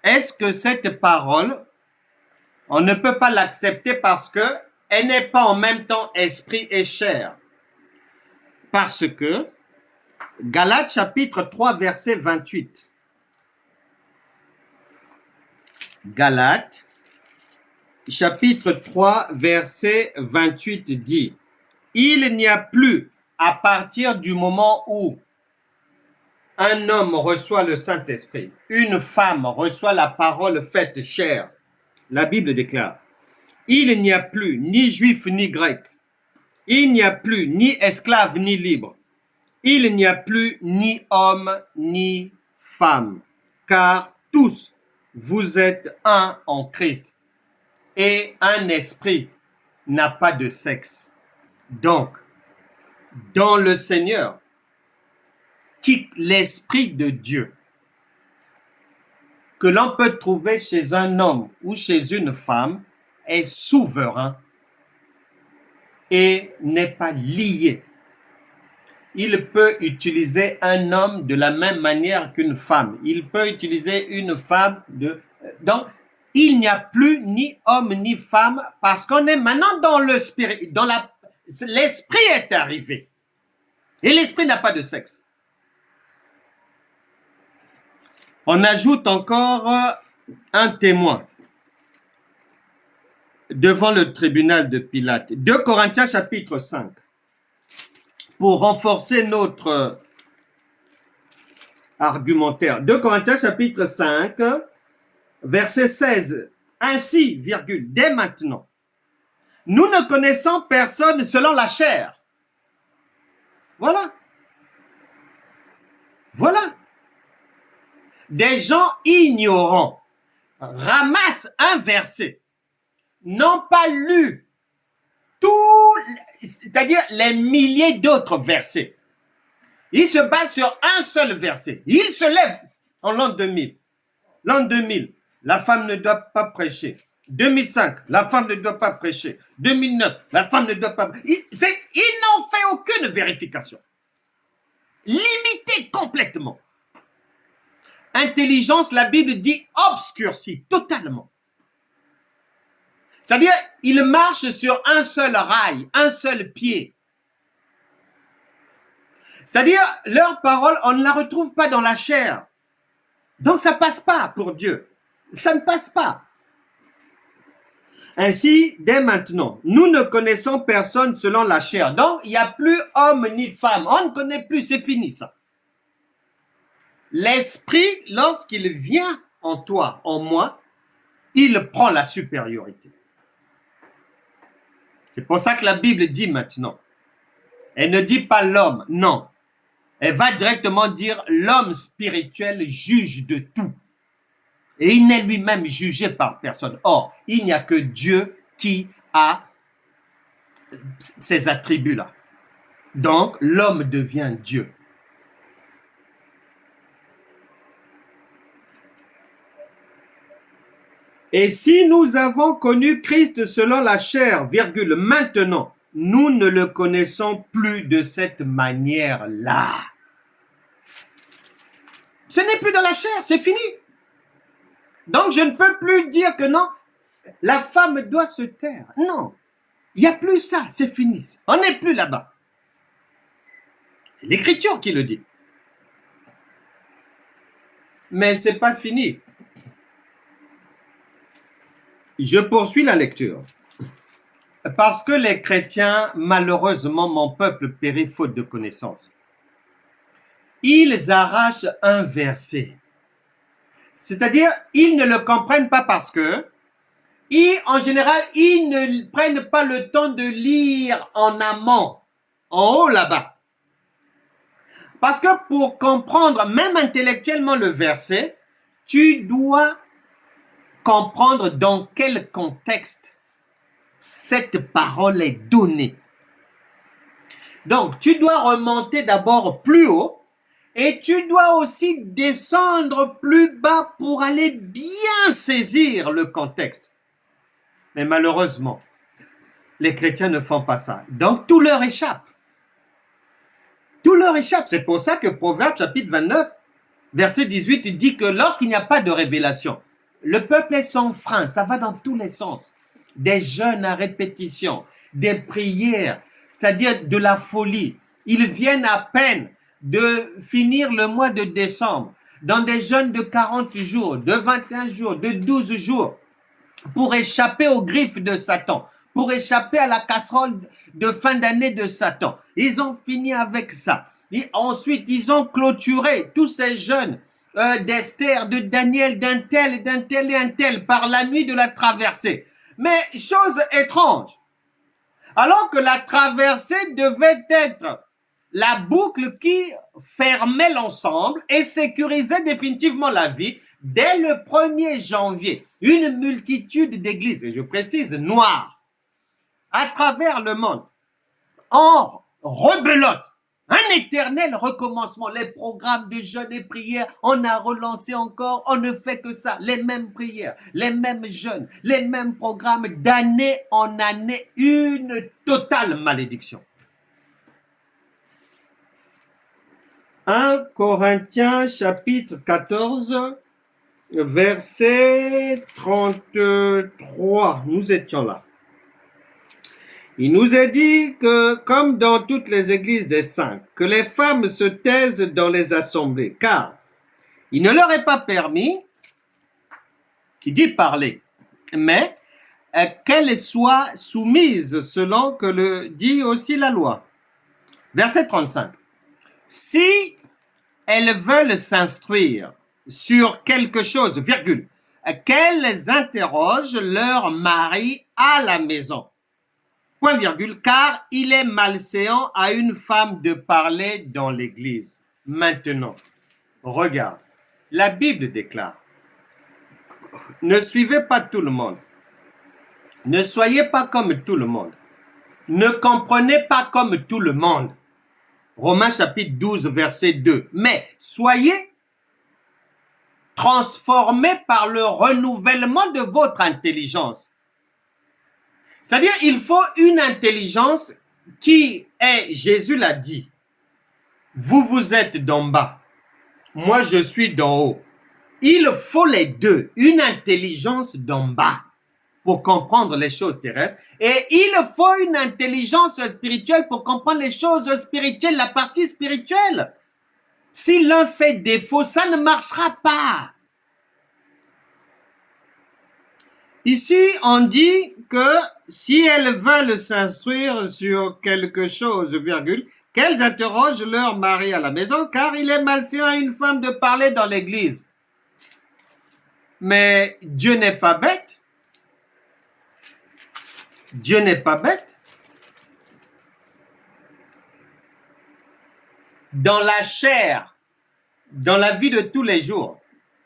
est-ce que cette parole, on ne peut pas l'accepter parce qu'elle n'est pas en même temps esprit et chair? Parce que, Galates chapitre 3, verset 28. Galates chapitre 3, verset 28 dit, « Il n'y a plus, à partir du moment où un homme reçoit le Saint-Esprit, une femme reçoit la parole faite chair, la Bible déclare, il n'y a plus ni juif ni grec, il n'y a plus ni esclave ni libre, il n'y a plus ni homme ni femme, car tous vous êtes un en Christ. Et un esprit n'a pas de sexe. Donc, dans le Seigneur, qui l'Esprit de Dieu, que l'on peut trouver chez un homme ou chez une femme, est souverain et n'est pas lié. Il peut utiliser un homme de la même manière qu'une femme. Il peut utiliser une femme de... Donc, il n'y a plus ni homme ni femme parce qu'on est maintenant dans le spirit, dans l'esprit est arrivé. Et l'esprit n'a pas de sexe. On ajoute encore un témoin devant le tribunal de Pilate. 2 Corinthiens chapitre 5. Pour renforcer notre argumentaire. 2 Corinthiens chapitre 5, verset 16. Ainsi, virgule, dès maintenant, nous ne connaissons personne selon la chair. Voilà. Voilà. Des gens ignorants ramassent un verset, n'ont pas lu c'est-à-dire les milliers d'autres versets. Ils se basent sur un seul verset. Ils se lèvent en l'an 2000. L'an 2000, la femme ne doit pas prêcher. 2005, la femme ne doit pas prêcher. 2009, la femme ne doit pas... Ils n'ont fait aucune vérification. Limité complètement. Intelligence, la Bible dit obscurcie totalement. C'est-à-dire, ils marchent sur un seul rail, un seul pied. C'est-à-dire, leur parole, on ne la retrouve pas dans la chair. Donc, ça ne passe pas pour Dieu. Ça ne passe pas. Ainsi, dès maintenant, nous ne connaissons personne selon la chair. Donc, il n'y a plus homme ni femme. On ne connaît plus, c'est fini ça. L'esprit, lorsqu'il vient en toi, en moi, il prend la supériorité. C'est pour ça que la Bible dit maintenant. Elle ne dit pas l'homme, non. Elle va directement dire l'homme spirituel juge de tout. Et il n'est lui-même jugé par personne. Or, il n'y a que Dieu qui a ces attributs-là. Donc, l'homme devient Dieu. Et si nous avons connu Christ selon la chair, virgule, maintenant, nous ne le connaissons plus de cette manière-là. Ce n'est plus dans la chair, c'est fini. Donc, je ne peux plus dire que non, la femme doit se taire. Non, il n'y a plus ça, c'est fini. On n'est plus là-bas. C'est l'Écriture qui le dit. Mais ce n'est pas fini. Je poursuis la lecture. Parce que les chrétiens, malheureusement, mon peuple périt faute de connaissance. Ils arrachent un verset. C'est-à-dire, ils ne le comprennent pas parce que, en général, ils ne prennent pas le temps de lire en amont, en haut là-bas. Parce que pour comprendre, même intellectuellement, le verset, tu dois comprendre dans quel contexte cette parole est donnée. Donc, tu dois remonter d'abord plus haut et tu dois aussi descendre plus bas pour aller bien saisir le contexte. Mais malheureusement, les chrétiens ne font pas ça. Donc, tout leur échappe. Tout leur échappe. C'est pour ça que Proverbe chapitre 29, verset 18 dit que lorsqu'il n'y a pas de révélation, le peuple est sans frein, ça va dans tous les sens. Des jeûnes à répétition, des prières, c'est-à-dire de la folie. Ils viennent à peine de finir le mois de décembre dans des jeûnes de 40 jours, de 21 jours, de 12 jours pour échapper aux griffes de Satan, pour échapper à la casserole de fin d'année de Satan. Ils ont fini avec ça. Et ensuite, ils ont clôturé tous ces jeûnes d'Esther, de Daniel, d'un tel et un tel par la nuit de la traversée. Mais chose étrange, alors que la traversée devait être la boucle qui fermait l'ensemble et sécurisait définitivement la vie, dès le 1er janvier, une multitude d'églises, et je précise noires, à travers le monde, en rebelote. Un éternel recommencement. Les programmes de jeûne et prières, on a relancé encore, on ne fait que ça. Les mêmes prières, les mêmes jeûnes, les mêmes programmes d'année en année. Une totale malédiction. 1 Corinthiens chapitre 14, verset 33. Nous étions là. Il nous est dit que, comme dans toutes les églises des saints, que les femmes se taisent dans les assemblées, car il ne leur est pas permis d'y parler, mais qu'elles soient soumises selon que le dit aussi la loi. Verset 35. Si elles veulent s'instruire sur quelque chose, virgule, qu'elles interrogent leur mari à la maison. Point virgule, car il est malséant à une femme de parler dans l'église. Maintenant, regarde, la Bible déclare, ne suivez pas tout le monde, ne soyez pas comme tout le monde, ne comprenez pas comme tout le monde. Romains chapitre 12, verset 2. Mais soyez transformés par le renouvellement de votre intelligence. C'est-à-dire, il faut une intelligence qui est, Jésus l'a dit, vous êtes d'en bas, moi je suis d'en haut. Il faut les deux, une intelligence d'en bas pour comprendre les choses terrestres et il faut une intelligence spirituelle pour comprendre les choses spirituelles, la partie spirituelle. Si l'un fait défaut, ça ne marchera pas. Ici, on dit que si elles veulent s'instruire sur quelque chose, virgule, qu'elles interrogent leur mari à la maison, car il est malséant à une femme de parler dans l'église. Mais Dieu n'est pas bête. Dieu n'est pas bête. Dans la chair, dans la vie de tous les jours,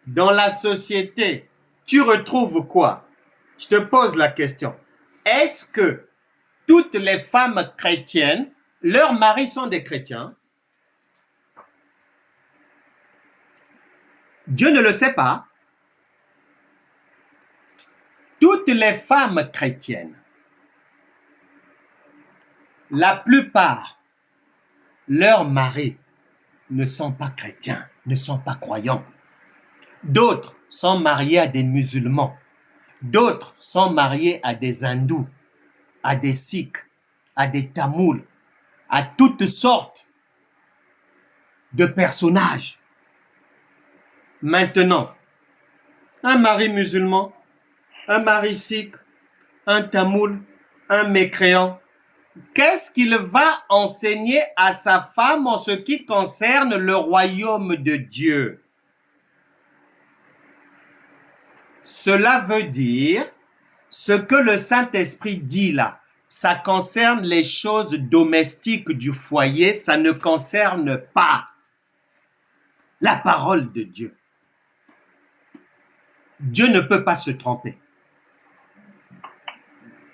dans la société, tu retrouves quoi? Je te pose la question. Est-ce que toutes les femmes chrétiennes, leurs maris sont des chrétiens? Dieu ne le sait pas. Toutes les femmes chrétiennes, la plupart, leurs maris ne sont pas chrétiens, ne sont pas croyants. D'autres sont mariés à des musulmans. D'autres sont mariés à des hindous, à des sikhs, à des tamouls, à toutes sortes de personnages. Maintenant, un mari musulman, un mari sikh, un tamoul, un mécréant, qu'est-ce qu'il va enseigner à sa femme en ce qui concerne le royaume de Dieu? Cela veut dire ce que le Saint-Esprit dit là. Ça concerne les choses domestiques du foyer, ça ne concerne pas la parole de Dieu. Dieu ne peut pas se tromper.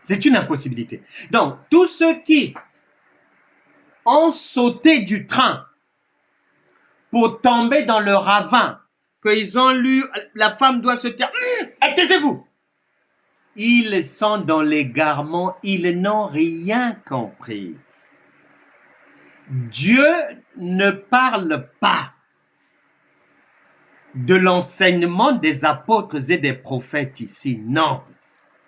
C'est une impossibilité. Donc, tous ceux qui ont sauté du train pour tomber dans le ravin, qu'ils ont lu, la femme doit se taire, taisez-vous. Ils sont dans l'égarement, ils n'ont rien compris. Dieu ne parle pas de l'enseignement des apôtres et des prophètes ici, non.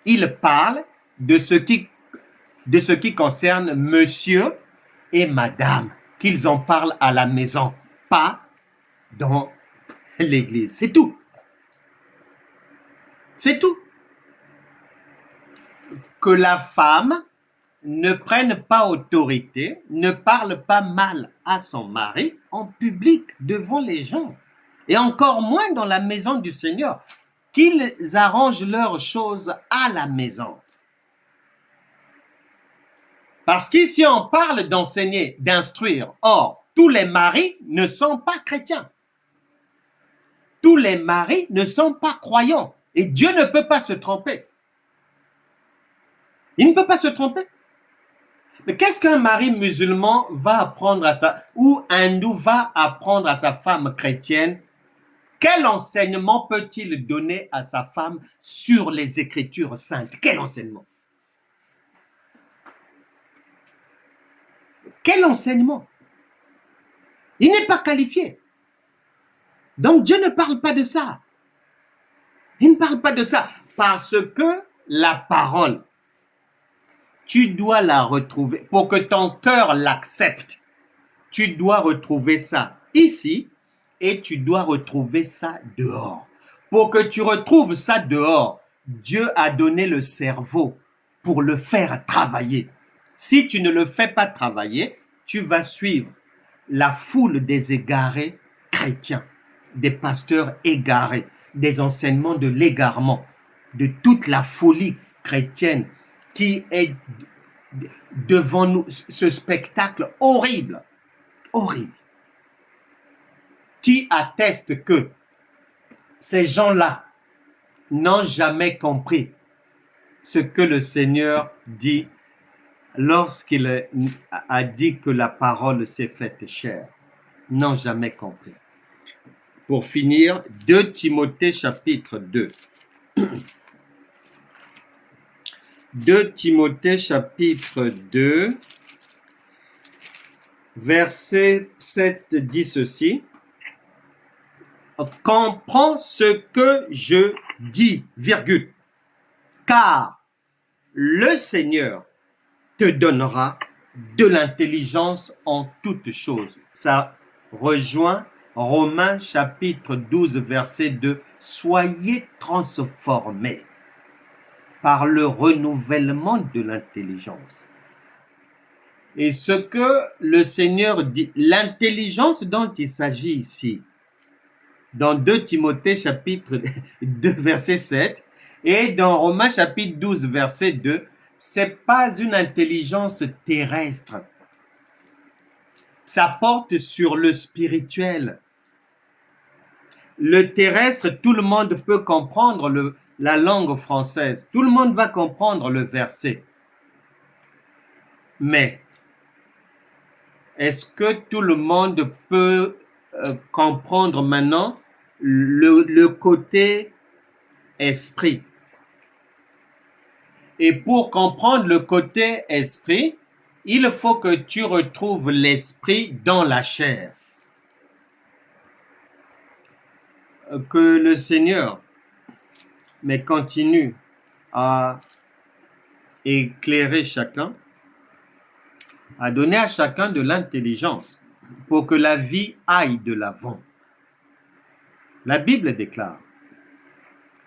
Il parle de ce qui concerne monsieur et madame, qu'ils en parlent à la maison, pas dans l'église. C'est tout. C'est tout. Que la femme ne prenne pas autorité, ne parle pas mal à son mari en public devant les gens. Et encore moins dans la maison du Seigneur. Qu'ils arrangent leurs choses à la maison. Parce qu'ici, on parle d'enseigner, d'instruire. Or, tous les maris ne sont pas chrétiens. tous les maris ne sont pas croyants. Et Dieu ne peut pas se tromper. Il ne peut pas se tromper. Mais qu'est-ce qu'un mari musulman va apprendre à ou hindou va apprendre à sa femme chrétienne? Quel enseignement peut-il donner à sa femme sur les Écritures saintes? Quel enseignement? Quel enseignement? Il n'est pas qualifié. Donc Dieu ne parle pas de ça. Il ne parle pas de ça parce que la parole, tu dois la retrouver. Pour que ton cœur l'accepte, tu dois retrouver ça ici et tu dois retrouver ça dehors. Pour que tu retrouves ça dehors, Dieu a donné le cerveau pour le faire travailler. Si tu ne le fais pas travailler, tu vas suivre la foule des égarés chrétiens, des pasteurs égarés, des enseignements de l'égarement, de toute la folie chrétienne qui est devant nous, ce spectacle horrible, horrible, qui atteste que ces gens-là n'ont jamais compris ce que le Seigneur dit lorsqu'il a dit que la parole s'est faite chair. N'ont jamais compris. Pour finir, 2 Timothée chapitre 2. 2 Timothée chapitre 2, verset 7 dit ceci. Comprends ce que je dis, virgule, car le Seigneur te donnera de l'intelligence en toutes choses. Ça rejoint Romains chapitre 12, verset 2. Soyez transformés par le renouvellement de l'intelligence. Et ce que le Seigneur dit, l'intelligence dont il s'agit ici, dans 2 Timothée chapitre 2, verset 7, et dans Romains chapitre 12, verset 2, c'est pas une intelligence terrestre. Ça porte sur le spirituel. Le terrestre, tout le monde peut comprendre la langue française. Tout le monde va comprendre le verset. Mais est-ce que tout le monde peut comprendre maintenant le côté esprit? Et pour comprendre le côté esprit, il faut que tu retrouves l'esprit dans la chair. Que le Seigneur mais continue à éclairer chacun, à donner à chacun de l'intelligence pour que la vie aille de l'avant. La Bible déclare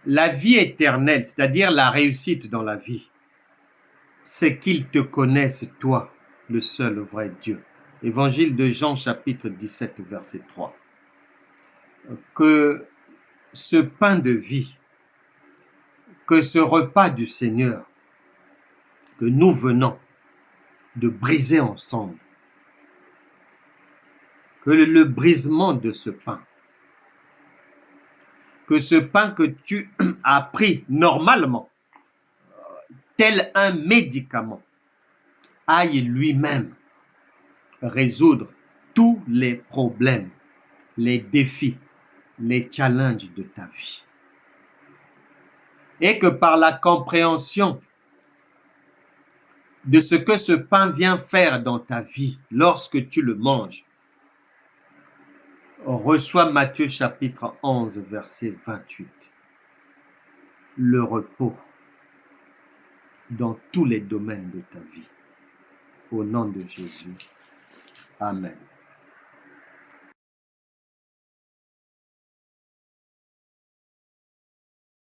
la vie éternelle, c'est-à-dire la réussite dans la vie, c'est qu'ils te connaissent, toi, le seul vrai Dieu. Évangile de Jean, chapitre 17, verset 3. Que ce pain de vie, que ce repas du Seigneur, que nous venons de briser ensemble, que le brisement de ce pain, que ce pain que tu as pris normalement, tel un médicament, aille lui-même résoudre tous les problèmes, les défis, les challenges de ta vie. Et que par la compréhension de ce que ce pain vient faire dans ta vie lorsque tu le manges, reçois Matthieu chapitre 11, verset 28. Le repos dans tous les domaines de ta vie. Au nom de Jésus. Amen.